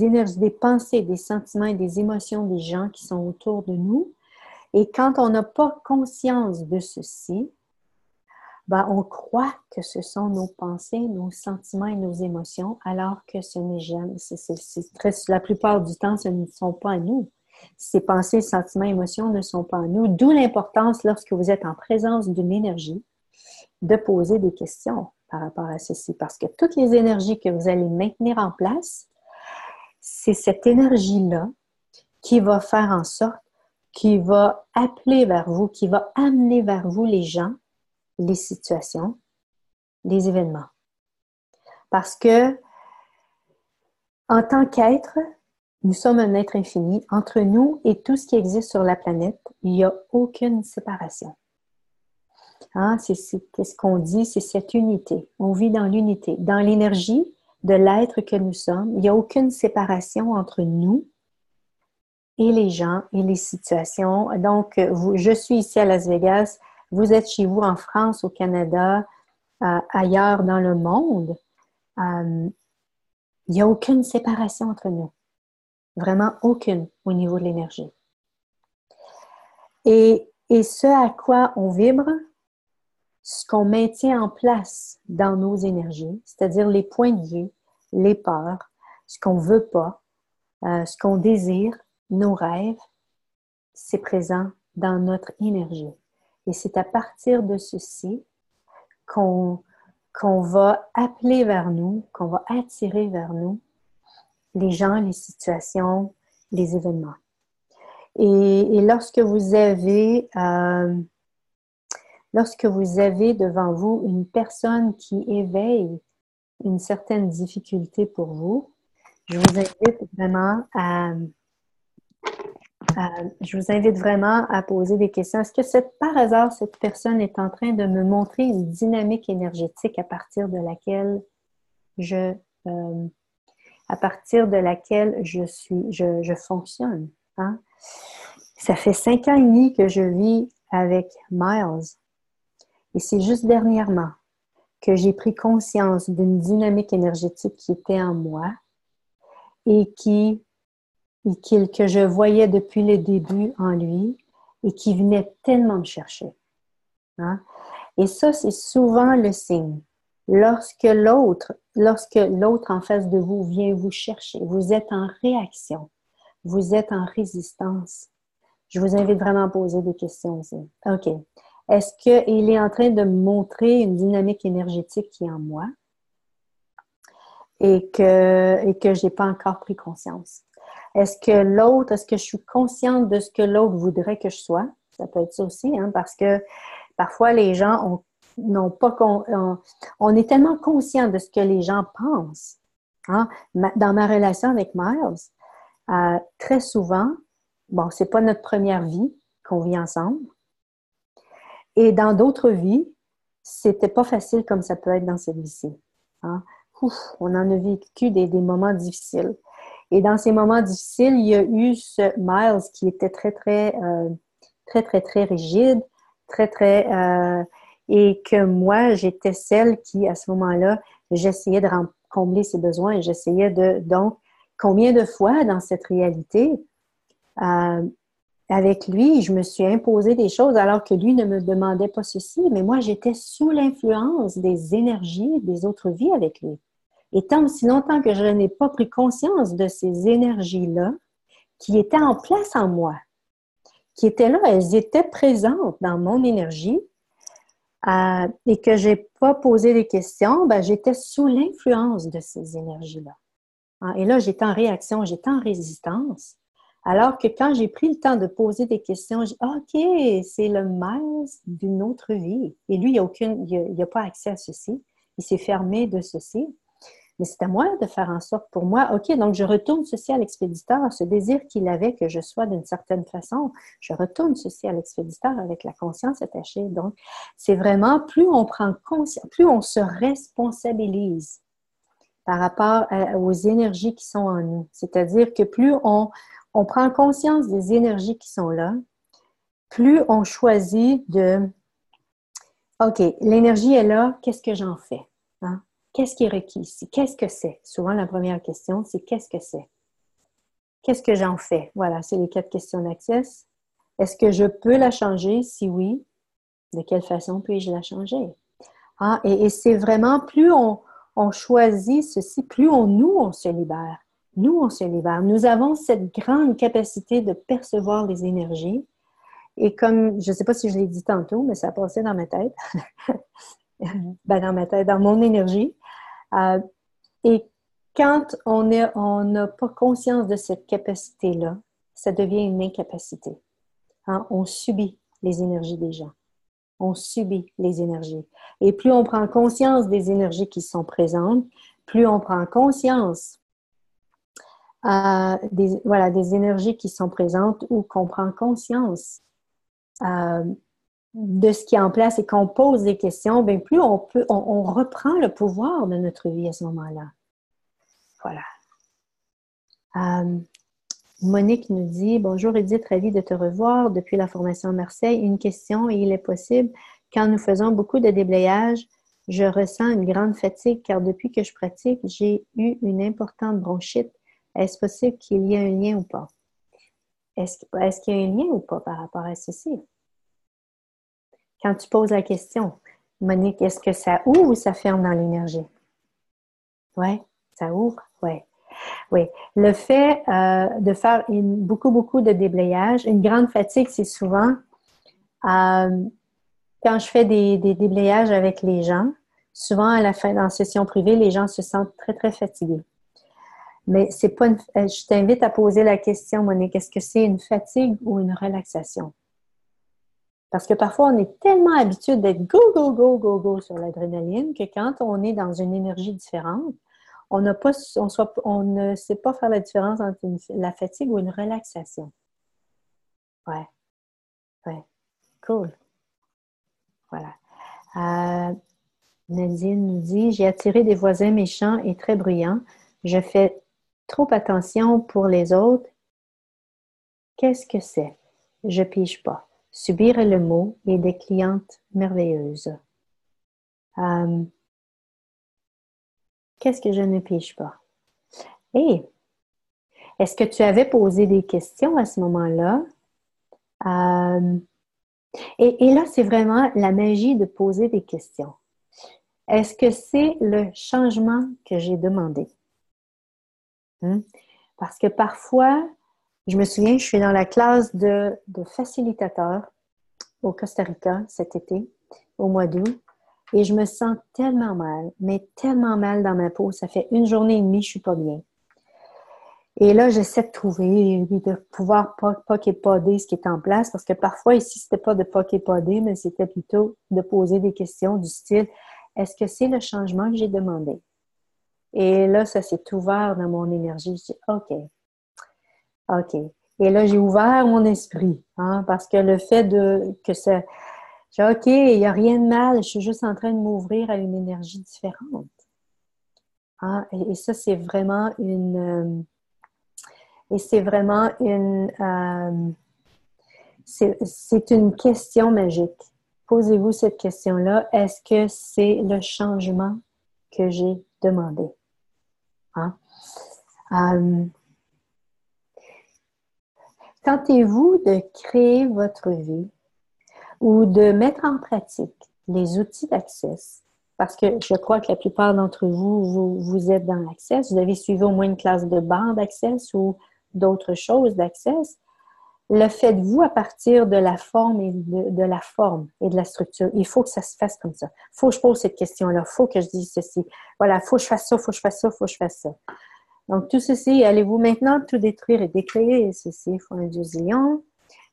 énergies, des pensées, des sentiments et des émotions des gens qui sont autour de nous. Et quand on n'a pas conscience de ceci, ben on croit que ce sont nos pensées, nos sentiments et nos émotions, alors que ce n'est jamais. La plupart du temps, ce ne sont pas à nous. Ces pensées, sentiments, émotions ne sont pas à nous. D'où l'importance, lorsque vous êtes en présence d'une énergie, de poser des questions par rapport à ceci. Parce que toutes les énergies que vous allez maintenir en place, c'est cette énergie-là qui va faire en sorte, qui va appeler vers vous, qui va amener vers vous les gens, les situations, les événements. Parce que, en tant qu'être, nous sommes un être infini. Entre nous et tout ce qui existe sur la planète, il n'y a aucune séparation. Hein? C'est ce qu'on dit, c'est cette unité. On vit dans l'unité. Dans l'énergie, de l'être que nous sommes. Il n'y a aucune séparation entre nous et les gens et les situations. Donc, je suis ici à Las Vegas, vous êtes chez vous en France, au Canada, ailleurs dans le monde. Il n'y a aucune séparation entre nous. Vraiment aucune au niveau de l'énergie. Et ce à quoi on vibre, ce qu'on maintient en place dans nos énergies, c'est-à-dire les points de vue, les peurs, ce qu'on ne veut pas, ce qu'on désire, nos rêves, c'est présent dans notre énergie. Et c'est à partir de ceci qu'on va appeler vers nous, qu'on va attirer vers nous les gens, les situations, les événements. Et lorsque vous avez devant vous une personne qui éveille une certaine difficulté pour vous, je vous invite vraiment à poser des questions. Est-ce que par hasard, cette personne est en train de me montrer une dynamique énergétique à partir de laquelle je fonctionne? Hein? Ça fait 5 ans et demi que je vis avec Miles. Et c'est juste dernièrement que j'ai pris conscience d'une dynamique énergétique qui était en moi et que je voyais depuis le début en lui et qui venait tellement me chercher. Hein? Et ça, c'est souvent le signe. Lorsque l'autre en face de vous vient vous chercher, vous êtes en réaction, vous êtes en résistance. Je vous invite vraiment à poser des questions aussi. OK. Est-ce qu'il est en train de me montrer une dynamique énergétique qui est en moi et que je n'ai pas encore pris conscience? Est-ce que je suis consciente de ce que l'autre voudrait que je sois? Ça peut être ça aussi, hein, parce que parfois les gens on est tellement conscient de ce que les gens pensent. Hein? Dans ma relation avec Miles, très souvent, bon, c'est pas notre première vie qu'on vit ensemble. Et dans d'autres vies, c'était pas facile comme ça peut être dans cette vie-ci. Hein? On en a vécu des moments difficiles. Et dans ces moments difficiles, il y a eu ce Miles qui était très rigide, et que moi, j'étais celle qui, à ce moment-là, j'essayais de combler ses besoins et j'essayais donc, combien de fois dans cette réalité, avec lui, je me suis imposé des choses alors que lui ne me demandait pas ceci, mais moi, j'étais sous l'influence des énergies des autres vies avec lui. Et tant aussi longtemps que je n'ai pas pris conscience de ces énergies-là qui étaient en place en moi, qui étaient là, elles étaient présentes dans mon énergie, et que je n'ai pas posé des questions, j'étais sous l'influence de ces énergies-là. Hein, et là, j'étais en réaction, j'étais en résistance. Alors que quand j'ai pris le temps de poser des questions, j'ai dit, OK, c'est le Miles d'une autre vie. Et lui, il n'a pas accès à ceci. Il s'est fermé de ceci. Mais c'est à moi de faire en sorte pour moi, OK, donc je retourne ceci à l'expéditeur, ce désir qu'il avait que je sois d'une certaine façon, je retourne ceci à l'expéditeur avec la conscience attachée. Donc, c'est vraiment, plus on prend conscience, plus on se responsabilise par rapport aux énergies qui sont en nous. C'est-à-dire que plus on prend conscience des énergies qui sont là, plus on choisit OK, l'énergie est là, qu'est-ce que j'en fais? Hein? Qu'est-ce qui est requis ici? Qu'est-ce que c'est? Souvent, la première question, c'est qu'est-ce que c'est? Qu'est-ce que j'en fais? Voilà, c'est les 4 questions d'Access. Est-ce que je peux la changer? Si oui, de quelle façon puis-je la changer? Ah, et c'est vraiment, plus on choisit ceci, plus on se libère. Nous, on se libère. Nous avons cette grande capacité de percevoir les énergies. Et comme, je ne sais pas si je l'ai dit tantôt, mais ça a passé dans ma tête. Dans ma tête, dans mon énergie. Et quand on n'a pas conscience de cette capacité-là, ça devient une incapacité. Hein? On subit les énergies des gens. On subit les énergies. Et plus on prend conscience des énergies qui sont présentes, plus on prend conscience des énergies qui sont présentes ou qu'on prend conscience de ce qui est en place et qu'on pose des questions, bien plus on reprend le pouvoir de notre vie à ce moment-là. Voilà. Monique nous dit, bonjour Edith, ravie de te revoir depuis la formation à Marseille. Une question, et il est possible, quand nous faisons beaucoup de déblayage, je ressens une grande fatigue car depuis que je pratique, j'ai eu une importante bronchite. Est-ce possible qu'il y ait un lien ou pas? Est-ce qu'il y a un lien ou pas par rapport à ceci? Quand tu poses la question, Monique, est-ce que ça ouvre ou ça ferme dans l'énergie? Oui, ça ouvre? Oui. Oui. Le fait de faire beaucoup de déblayage, une grande fatigue, c'est souvent quand je fais des déblayages avec les gens, souvent à la fin, en session privée, les gens se sentent très, très fatigués. Mais c'est pas je t'invite à poser la question, Monique, est-ce que c'est une fatigue ou une relaxation? Parce que parfois, on est tellement habitué d'être go, go, go, go, go sur l'adrénaline que quand on est dans une énergie différente, on ne sait pas faire la différence entre la fatigue ou une relaxation. Ouais, ouais, cool. Voilà. Nadine nous dit, j'ai attiré des voisins méchants et très bruyants. Je fais trop attention pour les autres. Qu'est-ce que c'est? Je pige pas. Subir est le mot et des clientes merveilleuses. Qu'est-ce que je ne pige pas? Et est-ce que tu avais posé des questions à ce moment-là? Et là, c'est vraiment la magie de poser des questions. Est-ce que c'est le changement que j'ai demandé? Parce que parfois, je me souviens, je suis dans la classe de facilitateur au Costa Rica cet été, au mois d'août, et je me sens tellement mal, mais tellement mal dans ma peau. Ça fait 1 journée et demie, je suis pas bien. Et là, j'essaie de trouver, de pouvoir poker-podder ce qui est en place, parce que parfois, ici, c'était pas de poker-podder, mais c'était plutôt de poser des questions du style, est-ce que c'est le changement que j'ai demandé? Et là, ça s'est ouvert dans mon énergie. Je dis, OK, OK. Et là, j'ai ouvert mon esprit, parce que le fait que ça, j'ai OK, il n'y a rien de mal, je suis juste en train de m'ouvrir à une énergie différente. Et ça, c'est vraiment une c'est une question magique. Posez-vous cette question-là. Est-ce que c'est le changement que j'ai demandé? Tentez-vous de créer votre vie ou de mettre en pratique les outils d'Access, parce que je crois que la plupart d'entre vous êtes dans l'Access, vous avez suivi au moins une classe de bande d'Access ou d'autres choses d'Access. Le faites-vous à partir de la forme et de la forme et de la structure. Il faut que ça se fasse comme ça. Il faut que je pose cette question-là. Il faut que je dise ceci. Voilà, il faut que je fasse ça, il faut que je fasse ça, il faut que je fasse ça. Donc, tout ceci, allez-vous maintenant tout détruire et décréer ceci. Faut un dieu zillion.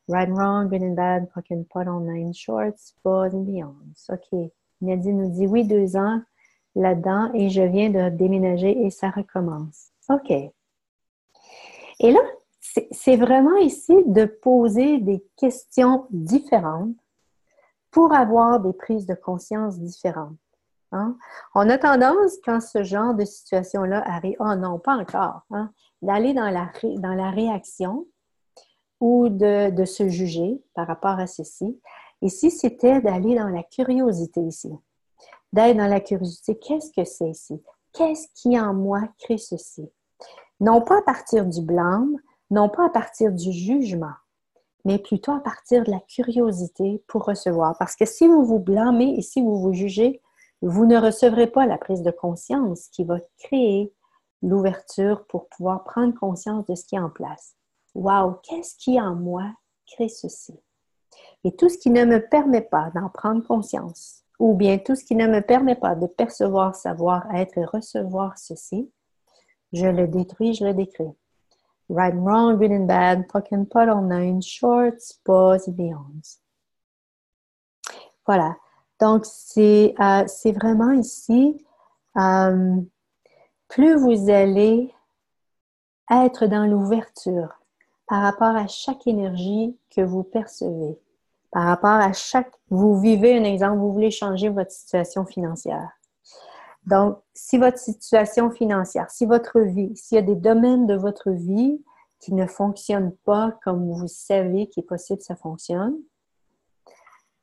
Right and wrong, good and bad, puck and pot online shorts, buzz and beyonds. OK. Nadine nous dit oui, 2 ans là-dedans et je viens de déménager et ça recommence. OK. Et là, c'est vraiment ici de poser des questions différentes pour avoir des prises de conscience différentes. On a tendance, quand ce genre de situation-là arrive, oh non, pas encore, d'aller dans la réaction ou de se juger par rapport à ceci. Ici, c'était d'aller dans la curiosité ici. D'être dans la curiosité. Qu'est-ce que c'est ici? Qu'est-ce qui en moi crée ceci? Non pas à partir du blâme, non pas à partir du jugement, mais plutôt à partir de la curiosité pour recevoir. Parce que si vous vous blâmez et si vous vous jugez, vous ne recevrez pas la prise de conscience qui va créer l'ouverture pour pouvoir prendre conscience de ce qui est en place. Wow, qu'est-ce qui en moi crée ceci? Et tout ce qui ne me permet pas d'en prendre conscience, ou bien tout ce qui ne me permet pas de percevoir, savoir, être et recevoir ceci, je le détruis, je le décris. Right and wrong, good and bad, puck and pot online, shorts, buzz et beyonds. Voilà. Donc, c'est vraiment ici, plus vous allez être dans l'ouverture par rapport à chaque énergie que vous percevez, par rapport à vous vivez un exemple, vous voulez changer votre situation financière. Donc, si votre situation financière, si votre vie, s'il y a des domaines de votre vie qui ne fonctionnent pas comme vous savez qu'il est possible que ça fonctionne,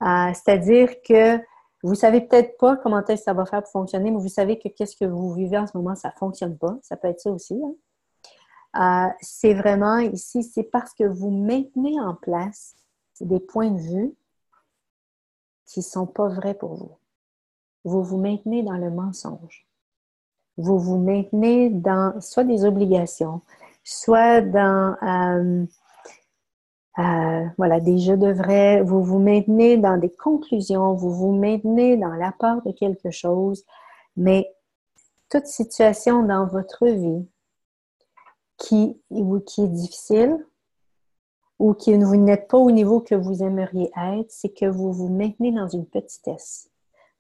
c'est-à-dire que vous savez peut-être pas comment est-ce que ça va faire pour fonctionner, mais vous savez que qu'est-ce que vous vivez en ce moment, ça fonctionne pas. Ça peut être ça aussi, hein. C'est vraiment ici, c'est parce que vous maintenez en place des points de vue qui ne sont pas vrais pour vous. Vous vous maintenez dans le mensonge. Vous vous maintenez dans soit des obligations, soit dans voilà, des je devrais. Vous vous maintenez dans des conclusions, vous vous maintenez dans la peur de quelque chose, mais toute situation dans votre vie qui est difficile, ou que vous n'êtes pas au niveau que vous aimeriez être, c'est que vous vous maintenez dans une petitesse.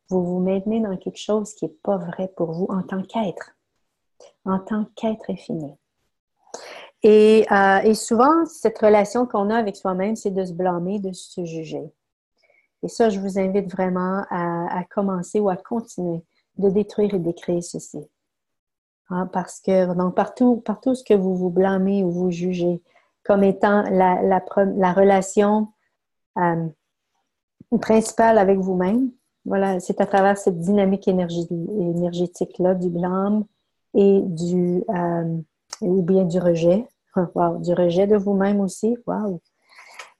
Vous vous maintenez dans quelque chose qui n'est pas vrai pour vous en tant qu'être infini. Et souvent, cette relation qu'on a avec soi-même, c'est de se blâmer, de se juger. Et ça, je vous invite vraiment à commencer ou à continuer de détruire et d'écrire ceci. Hein, parce que donc partout ce que vous vous blâmez ou vous jugez comme étant la relation principale avec vous-même, voilà, c'est à travers cette dynamique énergétique-là du blâme et ou bien du rejet. Wow, du rejet de vous-même aussi, wow,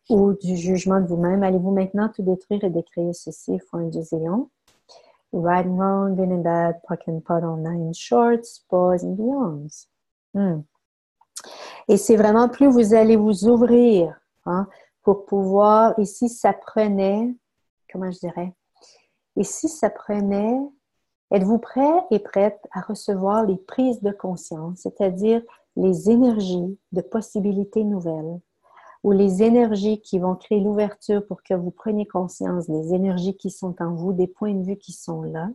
ou du jugement de vous-même. Allez-vous maintenant tout détruire et décrire ceci, Foin du Zéon. Right and wrong, good and bad, puck and pot on nine shorts, boys and beyonds. Et c'est vraiment plus vous allez vous ouvrir, hein, pour pouvoir, ici ça prenait, comment je dirais, ici ça prenait, êtes-vous prêt et prête à recevoir les prises de conscience, c'est-à-dire les énergies de possibilités nouvelles, ou les énergies qui vont créer l'ouverture pour que vous preniez conscience des énergies qui sont en vous, des points de vue qui sont là,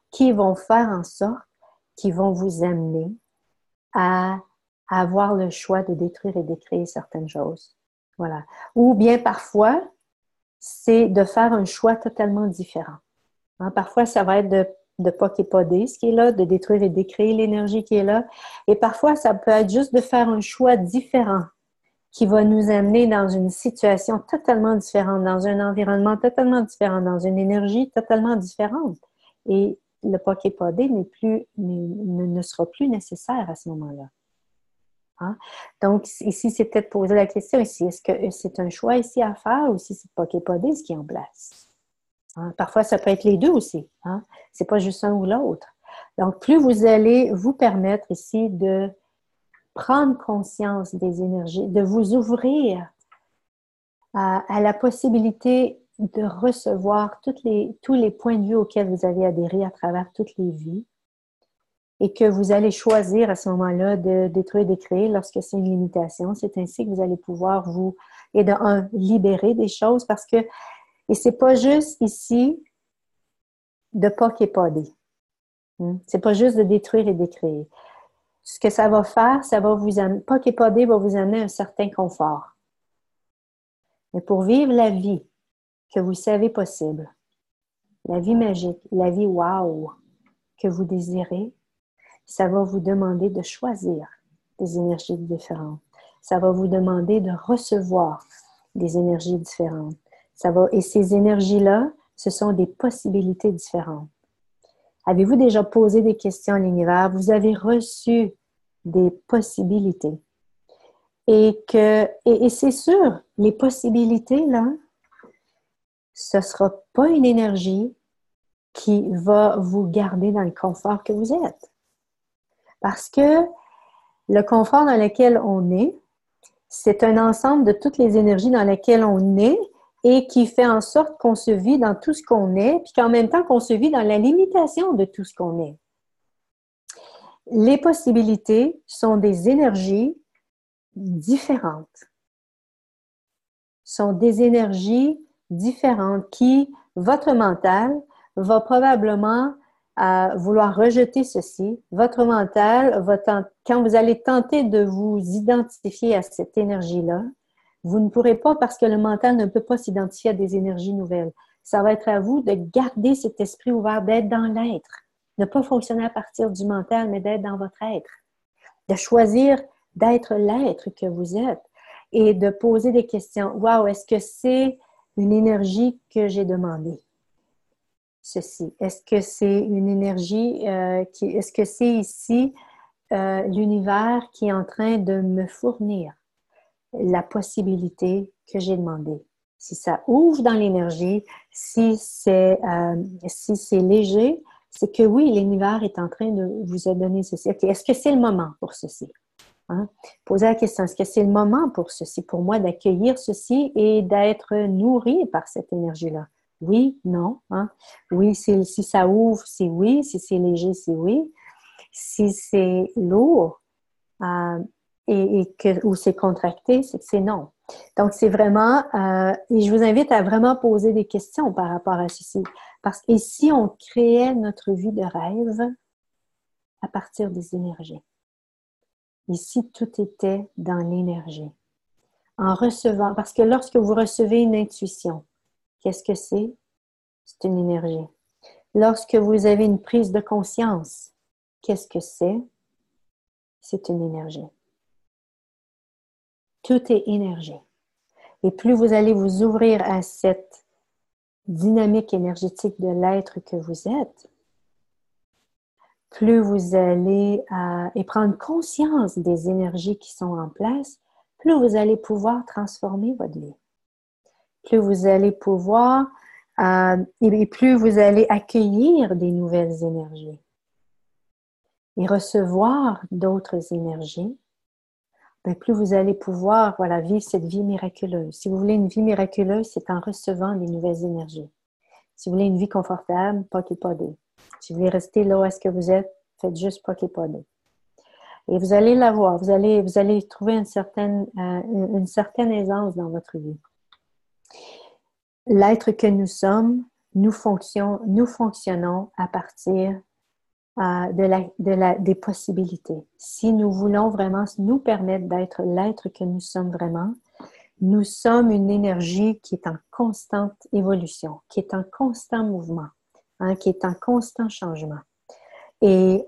qui vont faire en sorte, qui vont vous amener à avoir le choix de détruire et d'écrire certaines choses. Voilà. Ou bien parfois, c'est de faire un choix totalement différent. Hein, parfois, ça va être de poder ce qui est là, de détruire et d'écrire l'énergie qui est là. Et parfois, ça peut être juste de faire un choix différent qui va nous amener dans une situation totalement différente, dans un environnement totalement différent, dans une énergie totalement différente. Et le poder ne sera plus nécessaire à ce moment-là. Hein? Donc, ici, c'est peut-être poser la question ici, est-ce que c'est un choix ici à faire ou si c'est poder ce qui est en place? Hein? Parfois, ça peut être les deux aussi. Hein? C'est pas juste un ou l'autre. Donc, plus vous allez vous permettre ici de prendre conscience des énergies, de vous ouvrir à la possibilité de recevoir tous les points de vue auxquels vous avez adhéré à travers toutes les vies et que vous allez choisir à ce moment-là de détruire, d'écrire lorsque c'est une limitation. C'est ainsi que vous allez pouvoir vous libérer des choses parce que, et c'est pas juste ici de poder. C'est pas juste de détruire et d'écrire. Ce que ça va faire, ça va vous amener, poder va vous amener un certain confort. Mais pour vivre la vie que vous savez possible, la vie magique, la vie wow que vous désirez, ça va vous demander de choisir des énergies différentes. Ça va vous demander de recevoir des énergies différentes. Et ces énergies-là, ce sont des possibilités différentes. Avez-vous déjà posé des questions à l'univers? Vous avez reçu des possibilités. Et c'est sûr, les possibilités, là, ce ne sera pas une énergie qui va vous garder dans le confort que vous êtes. Parce que le confort dans lequel on est, c'est un ensemble de toutes les énergies dans lesquelles on est et qui fait en sorte qu'on se vit dans tout ce qu'on est, puis qu'en même temps qu'on se vit dans la limitation de tout ce qu'on est. Les possibilités sont des énergies différentes. Sont des énergies différentes qui, votre mental, va probablement vouloir rejeter ceci. Votre mental quand vous allez tenter de vous identifier à cette énergie-là, vous ne pourrez pas parce que le mental ne peut pas s'identifier à des énergies nouvelles. Ça va être à vous de garder cet esprit ouvert, d'être dans l'être, Ne pas fonctionner à partir du mental, mais d'être dans votre être. De choisir d'être l'être que vous êtes et de poser des questions. Wow, est-ce que c'est une énergie que j'ai demandée? Ceci. Est-ce que c'est une énergie est-ce que c'est ici l'univers qui est en train de me fournir la possibilité que j'ai demandée? Si ça ouvre dans l'énergie, si c'est léger, c'est que oui, l'univers est en train de vous donner ceci. Okay, est-ce que c'est le moment pour ceci? Hein? Posez la question, est-ce que c'est le moment pour ceci, pour moi d'accueillir ceci et d'être nourri par cette énergie-là? Oui, non. Hein? Oui, si ça ouvre, c'est oui. Si c'est léger, c'est oui. Si c'est lourd ou c'est contracté, c'est que c'est non. Donc, c'est vraiment, et je vous invite à vraiment poser des questions par rapport à ceci. Parce que si on créait notre vie de rêve à partir des énergies, et si tout était dans l'énergie, en recevant, parce que lorsque vous recevez une intuition, qu'est-ce que c'est? C'est une énergie. Lorsque vous avez une prise de conscience, qu'est-ce que c'est? C'est une énergie. Tout est énergie. Et plus vous allez vous ouvrir à cette dynamique énergétique de l'être que vous êtes, plus vous allez et prendre conscience des énergies qui sont en place, plus vous allez pouvoir transformer votre vie. Plus vous allez pouvoir et plus vous allez accueillir des nouvelles énergies et recevoir d'autres énergies, bien, plus vous allez pouvoir vivre cette vie miraculeuse. Si vous voulez une vie miraculeuse, c'est en recevant des nouvelles énergies. Si vous voulez une vie confortable, poquez pas d'eux. Si vous voulez rester là où est-ce que vous êtes, faites juste poquez pas d'eux. Et vous allez l'avoir. Vous allez trouver une certaine aisance dans votre vie. L'être que nous sommes, nous fonctionnons à partir des possibilités. Si nous voulons vraiment nous permettre d'être l'être que nous sommes vraiment, nous sommes une énergie qui est en constante évolution, qui est en constant mouvement, qui est en constant changement. Et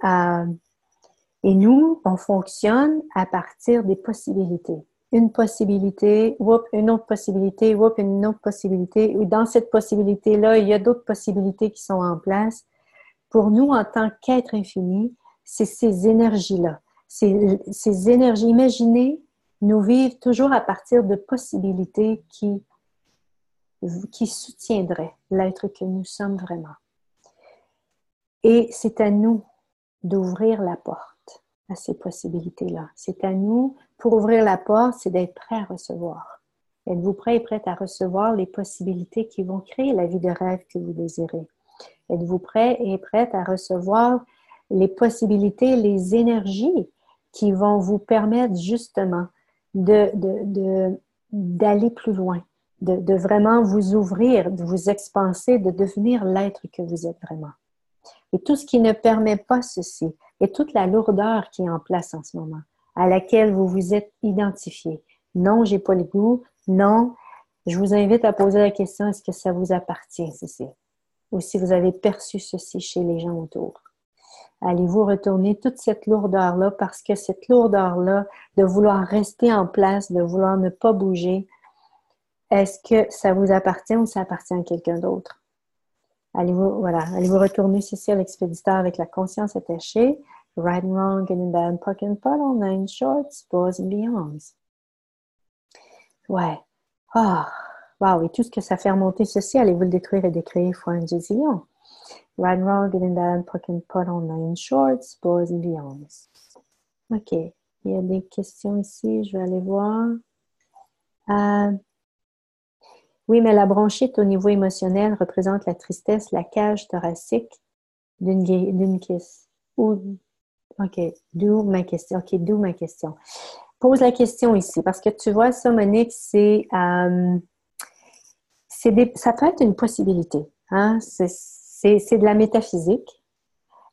nous, on fonctionne à partir des possibilités. Une possibilité, une autre possibilité, une autre possibilité. Et dans cette possibilité-là, il y a d'autres possibilités qui sont en place. Pour nous, en tant qu'être infini, c'est ces énergies-là. Ces énergies, imaginez, nous vivre toujours à partir de possibilités qui soutiendraient l'être que nous sommes vraiment. Et c'est à nous d'ouvrir la porte à ces possibilités-là. C'est à nous, pour ouvrir la porte, c'est d'être prêt à recevoir. Êtes-vous prêt et prête à recevoir les possibilités qui vont créer la vie de rêve que vous désirez? Êtes-vous prêt et prête à recevoir les possibilités, les énergies qui vont vous permettre justement d'aller plus loin, de vraiment vous ouvrir, de vous expanser, de devenir l'être que vous êtes vraiment? Et tout ce qui ne permet pas ceci, et toute la lourdeur qui est en place en ce moment, à laquelle vous vous êtes identifié. Non, j'ai pas le goût. Non, je vous invite à poser la question, est-ce que ça vous appartient, ceci? Ou si vous avez perçu ceci chez les gens autour. Allez-vous retourner toute cette lourdeur-là, parce que cette lourdeur-là, de vouloir rester en place, de vouloir ne pas bouger, est-ce que ça vous appartient ou ça appartient à quelqu'un d'autre? Allez-vous retourner ceci à l'expéditeur avec la conscience attachée. Right and wrong, good and bad, puck and puddle, nine shorts, boys and beyonds. Ouais. Wow. Et tout ce que ça fait remonter ceci, allez-vous le détruire et décréer fois un zillion. Right and wrong, good and bad, puck and puddle, nine shorts, boys and beyonds. OK. Il y a des questions ici, je vais aller voir. Oui, mais la bronchite au niveau émotionnel représente la tristesse, la cage thoracique d'une kiss. OK, d'où ma question. Pose la question ici, parce que tu vois, ça, Monique, ça peut être une possibilité. Hein? C'est de la métaphysique.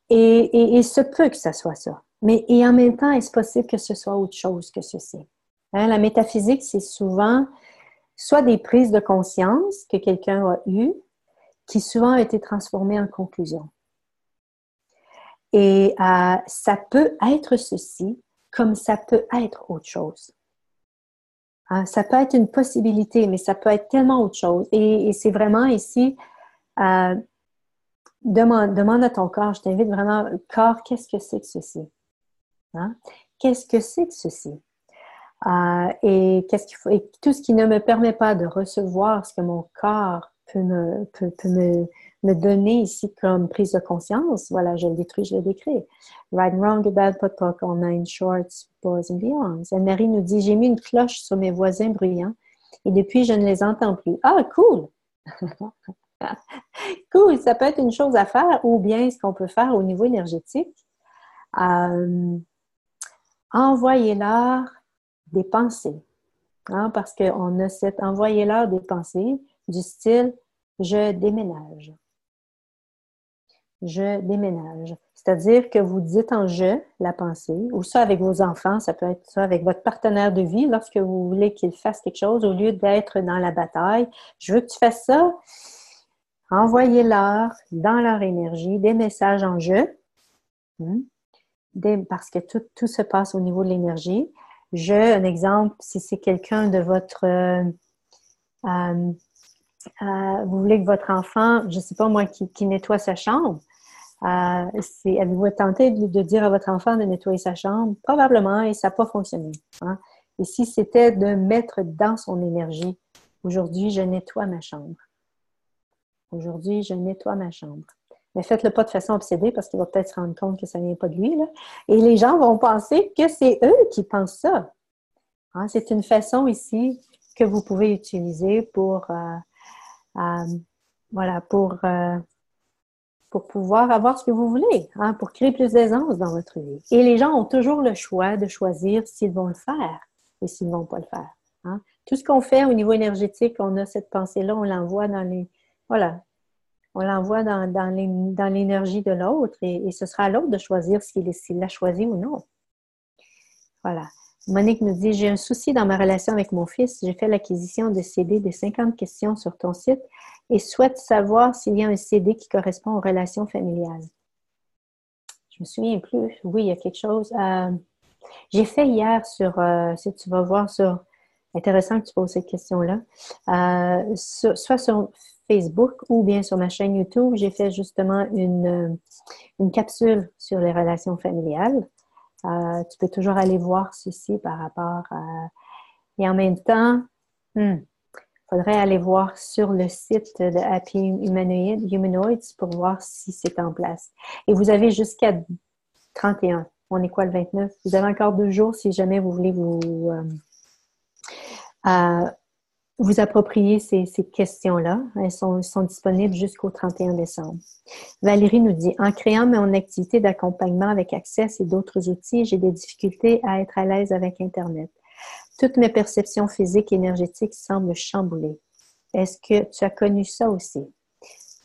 Et il se peut que ça soit ça. Mais et en même temps, est-ce possible que ce soit autre chose que ceci? Hein? La métaphysique, c'est souvent soit des prises de conscience que quelqu'un a eues, qui souvent ont été transformées en conclusions. Et ça peut être ceci, comme ça peut être autre chose. Hein, ça peut être une possibilité, mais ça peut être tellement autre chose. Et c'est vraiment ici, demande à ton corps, je t'invite vraiment, corps, qu'est-ce que c'est que ceci? Hein? Qu'est-ce que c'est que ceci? Et qu'est-ce qu'il faut, et tout ce qui ne me permet pas de recevoir ce que mon corps peut me donner ici comme prise de conscience, voilà, je le détruis, je le décris. Right and wrong, good, bad, pot, poc, all nine shorts, boys and beyonds. Anne-Marie nous dit, j'ai mis une cloche sur mes voisins bruyants et depuis, je ne les entends plus. Ah, cool! Cool, ça peut être une chose à faire ou bien ce qu'on peut faire au niveau énergétique. Envoyez-leur des pensées. Hein, parce qu'on a cette envoyez-leur des pensées du style je déménage. Je déménage. C'est-à-dire que vous dites en je la pensée, ou ça avec vos enfants, ça peut être ça avec votre partenaire de vie, lorsque vous voulez qu'il fasse quelque chose, au lieu d'être dans la bataille, je veux que tu fasses ça. Envoyez-leur dans leur énergie des messages en je, parce que tout se passe au niveau de l'énergie. Un exemple, si c'est quelqu'un de votre... vous voulez que votre enfant, je ne sais pas moi, qui nettoie sa chambre, avez-vous tenté de dire à votre enfant de nettoyer sa chambre? Probablement, et ça n'a pas fonctionné. Hein? Et si c'était de mettre dans son énergie, aujourd'hui, je nettoie ma chambre. Aujourd'hui, je nettoie ma chambre. Mais faites-le pas de façon obsédée parce qu'il va peut-être se rendre compte que ça ne vient pas de lui. Là. Et les gens vont penser que c'est eux qui pensent ça. Hein? C'est une façon ici que vous pouvez utiliser pour, voilà, pour pouvoir avoir ce que vous voulez, hein? Pour créer plus d'aisance dans votre vie. Et les gens ont toujours le choix de choisir s'ils vont le faire ou s'ils ne vont pas le faire. Hein? Tout ce qu'on fait au niveau énergétique, on a cette pensée-là, on l'envoie dans les... Voilà, on l'envoie dans l'énergie de l'autre et ce sera à l'autre de choisir s'il l'a choisi ou non. Voilà. Monique nous dit, j'ai un souci dans ma relation avec mon fils. J'ai fait l'acquisition de CD de 50 questions sur ton site et souhaite savoir s'il y a un CD qui correspond aux relations familiales. Je me souviens plus. Oui, il y a quelque chose. J'ai fait hier si tu vas voir sur... Intéressant que tu poses cette question-là. Soit sur Facebook ou bien sur ma chaîne YouTube, j'ai fait justement une capsule sur les relations familiales. Tu peux toujours aller voir ceci par rapport à... Et en même temps, il faudrait aller voir sur le site de Happy Humanoids pour voir si c'est en place. Et vous avez jusqu'à 31. On est quoi le 29? Vous avez encore 2 jours si jamais vous voulez vous approprier ces questions-là. Elles sont disponibles jusqu'au 31 décembre. Valérie nous dit, en créant mon activité d'accompagnement avec Access et d'autres outils, j'ai des difficultés à être à l'aise avec Internet. Toutes mes perceptions physiques et énergétiques semblent chamboulées. Est-ce que tu as connu ça aussi?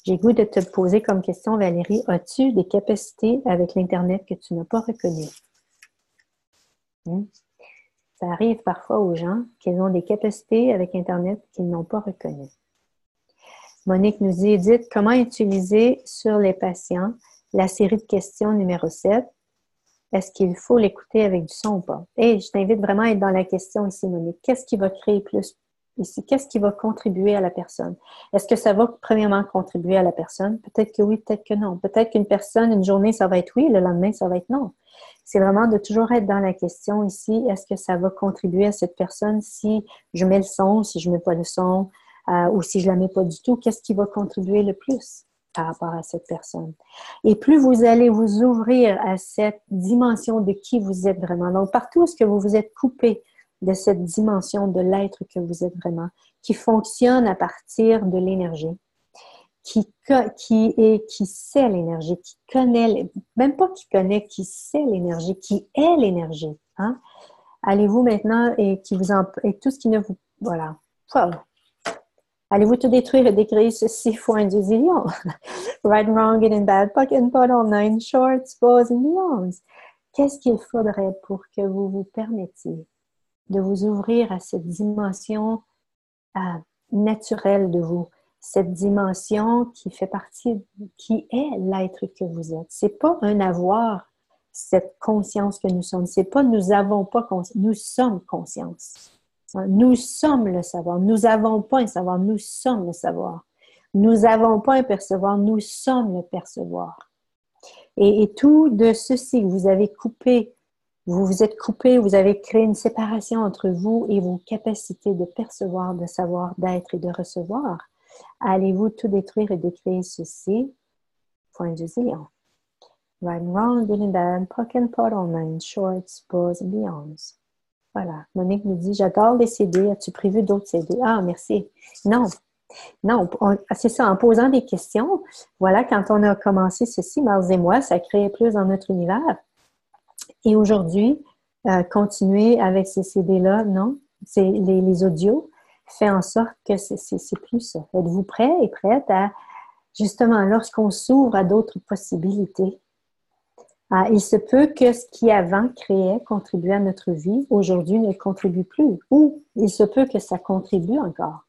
J'ai goût de te poser comme question, Valérie, as-tu des capacités avec l'Internet que tu n'as pas reconnues? Ça arrive parfois aux gens qu'ils ont des capacités avec Internet qu'ils n'ont pas reconnues. Monique nous dit, Edith, comment utiliser sur les patients la série de questions numéro 7? Est-ce qu'il faut l'écouter avec du son ou pas? Et je t'invite vraiment à être dans la question ici, Monique. Qu'est-ce qui va créer plus ici? Qu'est-ce qui va contribuer à la personne? Est-ce que ça va premièrement contribuer à la personne? Peut-être que oui, peut-être que non. Peut-être qu'une personne, une journée, ça va être oui, le lendemain, ça va être non. C'est vraiment de toujours être dans la question ici. Est-ce que ça va contribuer à cette personne si je mets le son, si je mets pas le son, ou si je la mets pas du tout? Qu'est-ce qui va contribuer le plus par rapport à cette personne? Et plus vous allez vous ouvrir à cette dimension de qui vous êtes vraiment. Donc, partout où est-ce que vous vous êtes coupé de cette dimension de l'être que vous êtes vraiment, qui fonctionne à partir de l'énergie, qui sait l'énergie, qui connaît, même pas qui connaît, qui sait l'énergie, qui est l'énergie. Hein? Allez-vous maintenant et tout ce qui ne vous... Voilà. Allez-vous tout détruire et décréer ceci fois un zillion? Right and wrong, good and bad, pocket and pot, all nine shorts, boys and beyonds. Qu'est-ce qu'il faudrait pour que vous vous permettiez de vous ouvrir à cette dimension naturelle de vous, cette dimension qui fait partie, qui est l'être que vous êtes. C'est pas un avoir, cette conscience que nous sommes. C'est pas nous avons pas conscience, nous sommes conscience. Nous sommes le savoir. Nous n'avons pas un savoir, nous sommes le savoir. Nous n'avons pas un percevoir, nous sommes le percevoir. Et tout de ceci, vous avez coupé, vous vous êtes coupé, vous avez créé une séparation entre vous et vos capacités de percevoir, de savoir, d'être et de recevoir. Allez-vous tout détruire et décréer ceci? Point du zillion. Right and wrong, good and bad, puck and pot all nine, shorts, bows and beyonds. Voilà. Monique nous dit, j'adore les CD. As-tu prévu d'autres CD? Ah, merci. Non. Non, c'est ça, en posant des questions. Voilà, quand on a commencé ceci, Mars et moi, ça créait plus dans notre univers. Et aujourd'hui, continuer avec ces CD-là, non? C'est les audios fait en sorte que c'est plus ça. Êtes-vous prêts et prêtes à, justement, lorsqu'on s'ouvre à d'autres possibilités, il se peut que ce qui avant créait, contribuait à notre vie, aujourd'hui ne contribue plus. Ou il se peut que ça contribue encore.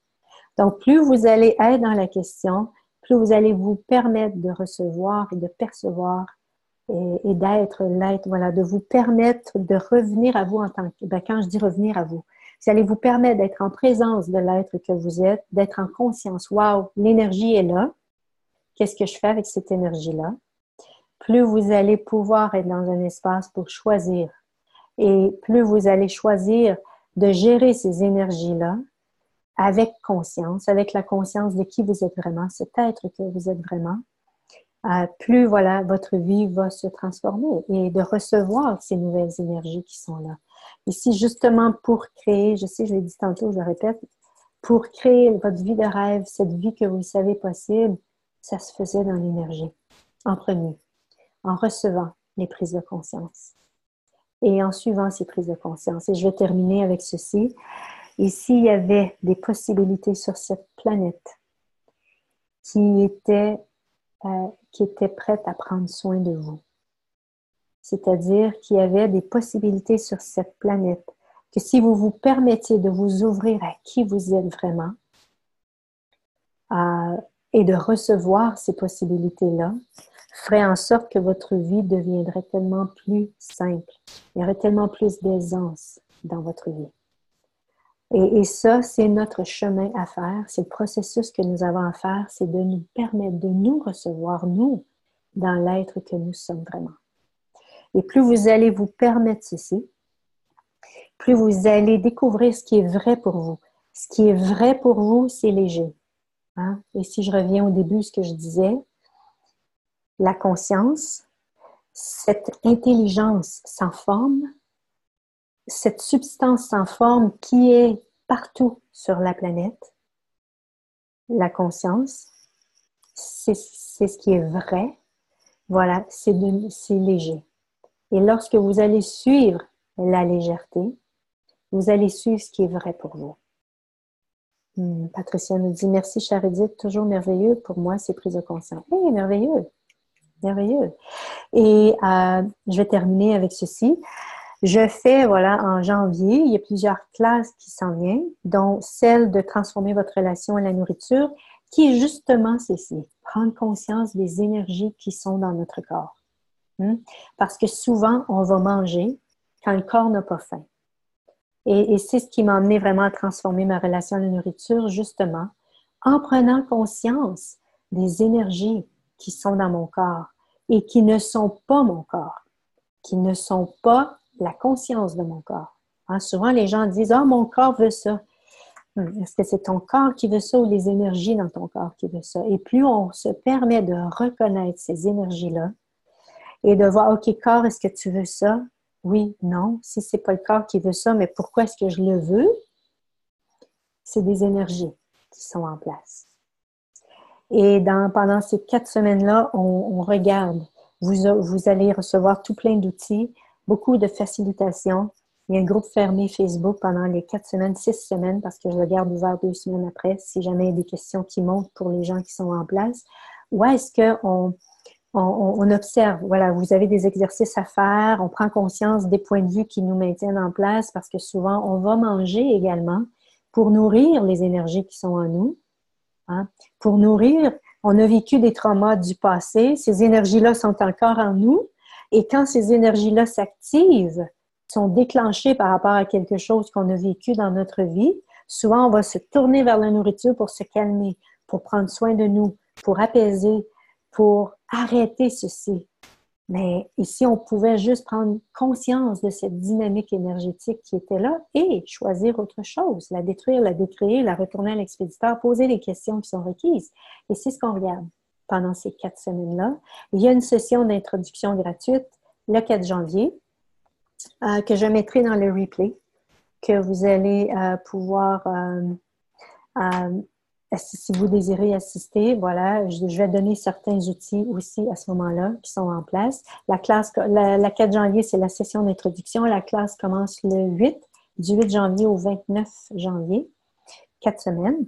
Donc, plus vous allez être dans la question, plus vous allez vous permettre de recevoir et de percevoir et d'être l'être, voilà, de vous permettre de revenir à vous en tant que, quand je dis revenir à vous, vous allez vous permettre d'être en présence de l'être que vous êtes, d'être en conscience. Wow, l'énergie est là. Qu'est-ce que je fais avec cette énergie-là? Plus vous allez pouvoir être dans un espace pour choisir et plus vous allez choisir de gérer ces énergies-là avec conscience, avec la conscience de qui vous êtes vraiment, cet être que vous êtes vraiment, plus voilà, votre vie va se transformer et de recevoir ces nouvelles énergies qui sont là. Ici, justement, pour créer, je sais, je l'ai dit tantôt, je le répète, pour créer votre vie de rêve, cette vie que vous savez possible, ça se faisait dans l'énergie, en premier, en recevant les prises de conscience et en suivant ces prises de conscience. Et je vais terminer avec ceci. Et s'il y avait des possibilités sur cette planète qui étaient prêtes à prendre soin de vous, c'est-à-dire qu'il y avait des possibilités sur cette planète que si vous vous permettiez de vous ouvrir à qui vous êtes vraiment et de recevoir ces possibilités-là, ferait en sorte que votre vie deviendrait tellement plus simple. Il y aurait tellement plus d'aisance dans votre vie. Et ça, c'est notre chemin à faire, c'est le processus que nous avons à faire, c'est de nous permettre de nous recevoir, nous, dans l'être que nous sommes vraiment. Et plus vous allez vous permettre ceci, plus vous allez découvrir ce qui est vrai pour vous. Ce qui est vrai pour vous, c'est léger. Hein? Et si je reviens au début, ce que je disais, la conscience, cette intelligence sans forme, cette substance sans forme qui est partout sur la planète, la conscience, c'est ce qui est vrai. Voilà, c'est léger. Et lorsque vous allez suivre la légèreté, vous allez suivre ce qui est vrai pour vous. Patricia nous dit « Merci, chère Edith, toujours merveilleux pour moi, ces prises de conscience. » Hey, merveilleux! Merveilleux! Et je vais terminer avec ceci. Je fais, voilà, en janvier, il y a plusieurs classes qui s'en viennent, dont celle de transformer votre relation à la nourriture, qui est justement ceci, prendre conscience des énergies qui sont dans notre corps. Parce que souvent, on va manger quand le corps n'a pas faim. Et c'est ce qui m'a amené vraiment à transformer ma relation à la nourriture, justement, en prenant conscience des énergies qui sont dans mon corps et qui ne sont pas mon corps, qui ne sont pas la conscience de mon corps. Hein, souvent, les gens disent « Ah, mon corps veut ça. » Est-ce que c'est ton corps qui veut ça ou les énergies dans ton corps qui veut ça? Et plus on se permet de reconnaître ces énergies-là et de voir « Ok, corps, est-ce que tu veux ça? » Oui, non. Si c'est pas le corps qui veut ça, mais pourquoi est-ce que je le veux? C'est des énergies qui sont en place. Et pendant ces 4 semaines-là, on regarde. Vous allez recevoir tout plein d'outils, beaucoup de facilitation. Il y a un groupe fermé Facebook pendant les 4 semaines, 6 semaines, parce que je le garde ouvert 2 semaines après, si jamais il y a des questions qui montent pour les gens qui sont en place. Où est-ce qu'on observe? Voilà, vous avez des exercices à faire, on prend conscience des points de vue qui nous maintiennent en place, parce que souvent, on va manger également pour nourrir les énergies qui sont en nous. hein. Pour nourrir, on a vécu des traumas du passé, ces énergies-là sont encore en nous, et quand ces énergies-là s'activent, sont déclenchées par rapport à quelque chose qu'on a vécu dans notre vie, souvent on va se tourner vers la nourriture pour se calmer, pour prendre soin de nous, pour apaiser, pour arrêter ceci. Mais ici, on pouvait juste prendre conscience de cette dynamique énergétique qui était là et choisir autre chose, la détruire, la décréer, la retourner à l'expéditeur, poser les questions qui sont requises. Et c'est ce qu'on regarde pendant ces 4 semaines-là. Il y a une session d'introduction gratuite le 4 janvier que je mettrai dans le replay, que vous allez pouvoir si vous désirez assister, voilà, je vais donner certains outils aussi à ce moment-là qui sont en place. La classe, la 4 janvier, c'est la session d'introduction. La classe commence le 8, du 8 janvier au 29 janvier, 4 semaines.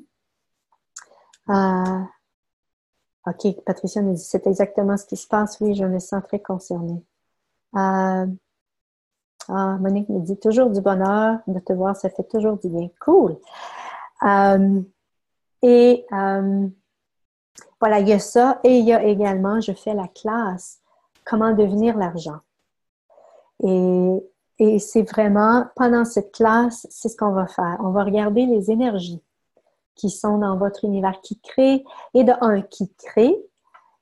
OK, Patricia nous dit, c'est exactement ce qui se passe. Oui, je me sens très concernée. Monique me dit, toujours du bonheur de te voir, ça fait toujours du bien. Cool. Voilà, il y a ça. Et il y a également, je fais la classe Comment devenir l'argent. Et c'est vraiment, pendant cette classe, c'est ce qu'on va faire. On va regarder les énergies qui sont dans votre univers, qui créent, et de un, qui créent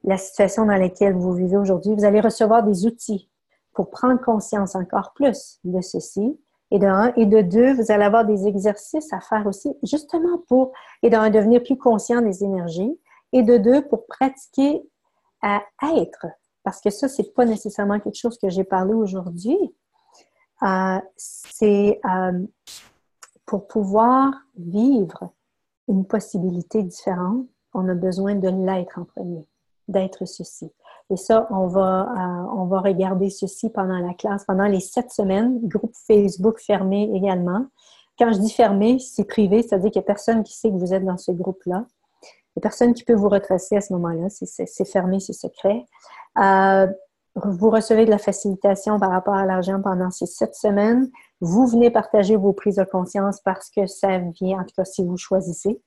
la situation dans laquelle vous vivez aujourd'hui. Vous allez recevoir des outils pour prendre conscience encore plus de ceci. Et de un. Et de deux, vous allez avoir des exercices à faire aussi, justement pour, et de un, devenir plus conscient des énergies. Et de deux, pour pratiquer à être. Parce que ça, c'est pas nécessairement quelque chose que j'ai parlé aujourd'hui. C'est pour pouvoir vivre une possibilité différente, on a besoin de l'être en premier, d'être ceci. Et ça, on va regarder ceci pendant la classe, pendant les 7 semaines, groupe Facebook fermé également. Quand je dis fermé, c'est privé, c'est-à-dire qu'il n'y a personne qui sait que vous êtes dans ce groupe-là. Il n'y a personne qui peut vous retracer à ce moment-là, c'est fermé, c'est secret. Vous recevez de la facilitation par rapport à l'argent pendant ces 7 semaines. Vous venez partager vos prises de conscience parce que ça vient, en tout cas si vous choisissez,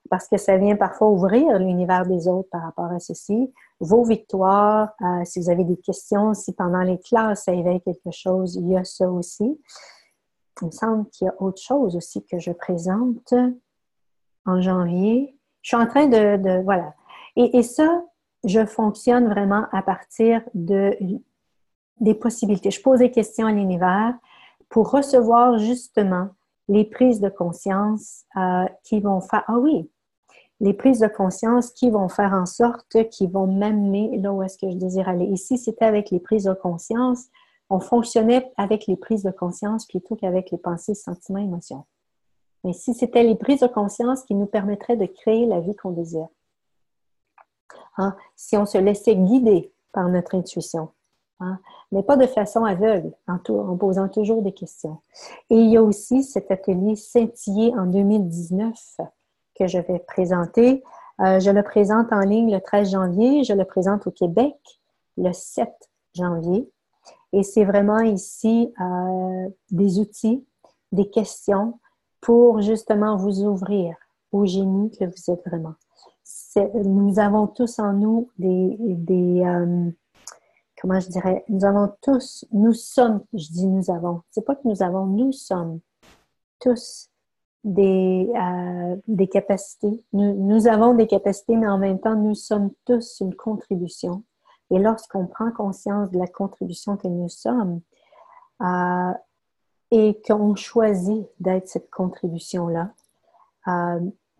parce que ça vient parfois ouvrir l'univers des autres par rapport à ceci. Vos victoires, si vous avez des questions, si pendant les classes ça éveille quelque chose, il y a ça aussi. Il me semble qu'il y a autre chose aussi que je présente en janvier. Je suis en train voilà. Et ça, je fonctionne vraiment à partir des possibilités. Je pose des questions à l'univers pour recevoir justement les prises de conscience qui vont faire... Ah oui! Les prises de conscience qui vont faire en sorte qu'ils vont m'amener là où est-ce que je désire aller. Ici, c'était avec les prises de conscience. On fonctionnait avec les prises de conscience plutôt qu'avec les pensées, sentiments, émotions. Mais si c'était les prises de conscience qui nous permettraient de créer la vie qu'on désire. Hein? Si on se laissait guider par notre intuition, hein? Mais pas de façon aveugle, en posant toujours des questions. Et il y a aussi cet atelier Scintiller en 2019 que je vais présenter. Je le présente en ligne le 13 janvier, je le présente au Québec le 7 janvier. Et c'est vraiment ici des outils, des questions pour justement vous ouvrir au génie que vous êtes vraiment. Nous avons tous en nous comment je dirais, nous sommes, je dis nous avons, c'est pas que nous sommes tous des capacités. Nous avons des capacités, mais en même temps, nous sommes tous une contribution. Et lorsqu'on prend conscience de la contribution que nous sommes et qu'on choisit d'être cette contribution-là,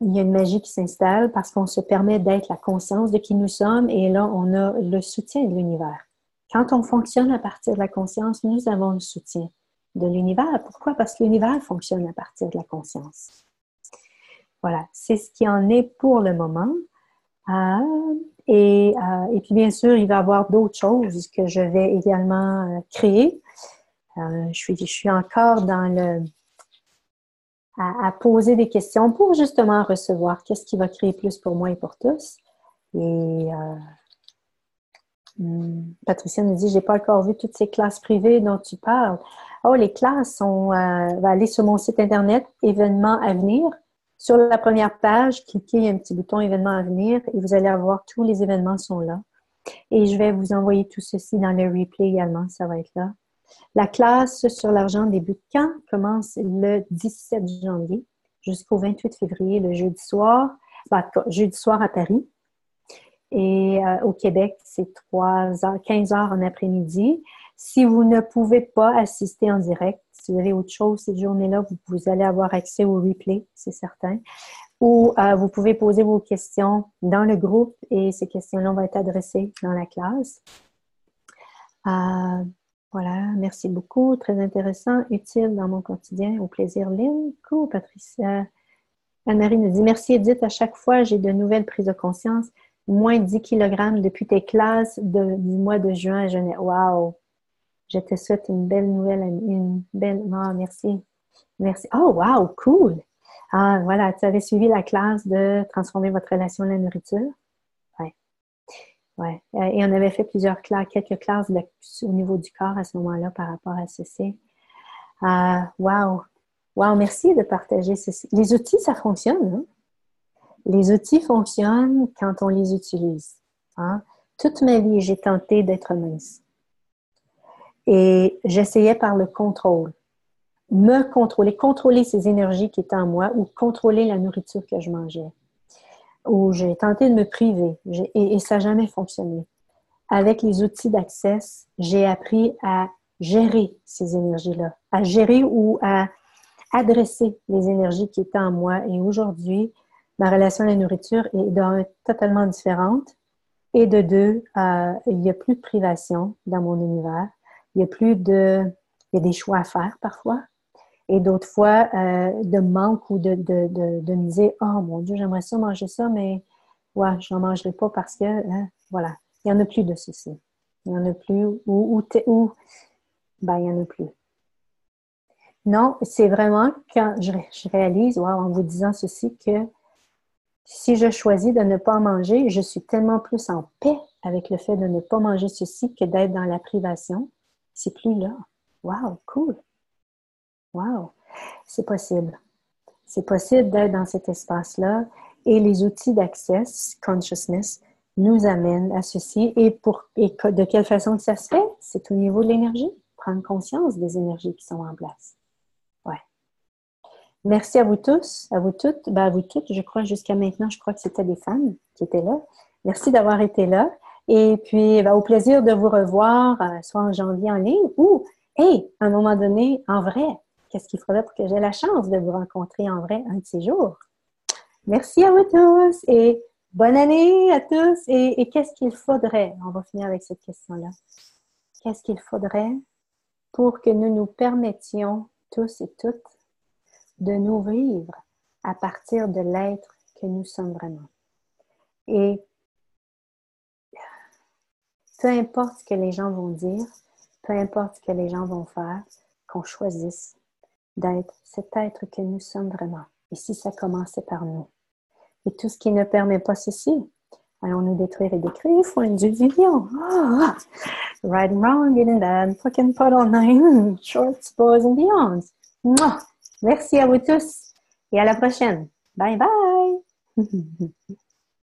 il y a une magie qui s'installe parce qu'on se permet d'être la conscience de qui nous sommes et là, on a le soutien de l'univers. Quand on fonctionne à partir de la conscience, nous avons le soutien de l'univers. Pourquoi? Parce que l'univers fonctionne à partir de la conscience. Voilà, c'est ce qui en est pour le moment. Et puis, bien sûr, il va y avoir d'autres choses que je vais également créer. Je suis encore dans à poser des questions pour justement recevoir qu'est-ce qui va créer plus pour moi et pour tous. Et Patricia nous dit, j'ai pas encore vu toutes ces classes privées dont tu parles. Oh, les classes sont, va aller sur mon site internet, événements à venir, Sur la première page, cliquez, il y a un petit bouton événements à venir et vous allez avoir tous les événements sont là. Et je vais vous envoyer tout ceci dans le replay également, ça va être là. La classe sur l'argent débute quand? Commence le 17 janvier jusqu'au 28 février, le jeudi soir. Jeudi soir à Paris. Et au Québec, c'est 15 heures en après-midi. Si vous ne pouvez pas assister en direct, si vous avez autre chose cette journée-là, vous allez avoir accès au replay, c'est certain. Ou vous pouvez poser vos questions dans le groupe et ces questions-là vont être adressées dans la classe. Voilà, merci beaucoup. Très intéressant, utile dans mon quotidien. Au plaisir, Lynn. Cool, Patricia. Anne-Marie nous dit « Merci Edith, à chaque fois, j'ai de nouvelles prises de conscience. Moins 10 kg depuis tes classes du mois de juin à Genève. » Wow! Je te souhaite une belle nouvelle, une belle... Ah, merci. Merci. Oh, wow! Cool! Ah, voilà, tu avais suivi la classe de transformer votre relation à la nourriture? Oui. Ouais. Et on avait fait quelques classes au niveau du corps à ce moment-là par rapport à ceci. Wow! Wow, merci de partager ceci. Les outils, ça fonctionne, hein? Les outils fonctionnent quand on les utilise. Hein? Toute ma vie, j'ai tenté d'être mince. Et j'essayais par le contrôle. Me contrôler ces énergies qui étaient en moi ou contrôler la nourriture que je mangeais. Ou j'ai tenté de me priver et ça n'a jamais fonctionné. Avec les outils d'Access, j'ai appris à gérer ces énergies-là, à gérer ou à adresser les énergies qui étaient en moi. Et aujourd'hui, ma relation à la nourriture est totalement différente. Et de deux, il n'y a plus de privation dans mon univers. Il y a des choix à faire parfois. Et d'autres fois, de manque ou de me dire « Oh mon Dieu, j'aimerais ça manger ça, mais ouais, je n'en mangerai pas parce que... voilà. Il n'y en a plus de ceci. Il n'y en a plus. Ben, il n'y en a plus. Non, c'est vraiment quand je réalise, wow, en vous disant ceci, que si je choisis de ne pas en manger, je suis tellement plus en paix avec le fait de ne pas manger ceci que d'être dans la privation. C'est plus là. Wow, cool. Wow, c'est possible. C'est possible d'être dans cet espace-là et les outils d'Access, Consciousness, nous amènent à ceci. Et de quelle façon que ça se fait? C'est au niveau de l'énergie. Prendre conscience des énergies qui sont en place. Ouais. Merci à vous tous, à vous toutes. Ben, à vous toutes, je crois, jusqu'à maintenant, je crois que c'était des femmes qui étaient là. Merci d'avoir été là. Et puis, ben, au plaisir de vous revoir, soit en janvier en ligne ou, hey, à un moment donné, en vrai. Qu'est-ce qu'il faudrait pour que j'aie la chance de vous rencontrer en vrai un de ces jours? Merci à vous tous et bonne année à tous. Et qu'est-ce qu'il faudrait? On va finir avec cette question-là. Qu'est-ce qu'il faudrait pour que nous nous permettions tous et toutes de nous vivre à partir de l'être que nous sommes vraiment? Et peu importe ce que les gens vont dire, peu importe ce que les gens vont faire, qu'on choisisse d'être cet être que nous sommes vraiment. Et si ça commençait par nous. Et tout ce qui ne permet pas ceci, allons-nous détruire et décrire, faut une division. Right and wrong, good and bad, fucking pot all nine, shorts, boys and beyonds. Mouah! Merci à vous tous et à la prochaine. Bye bye!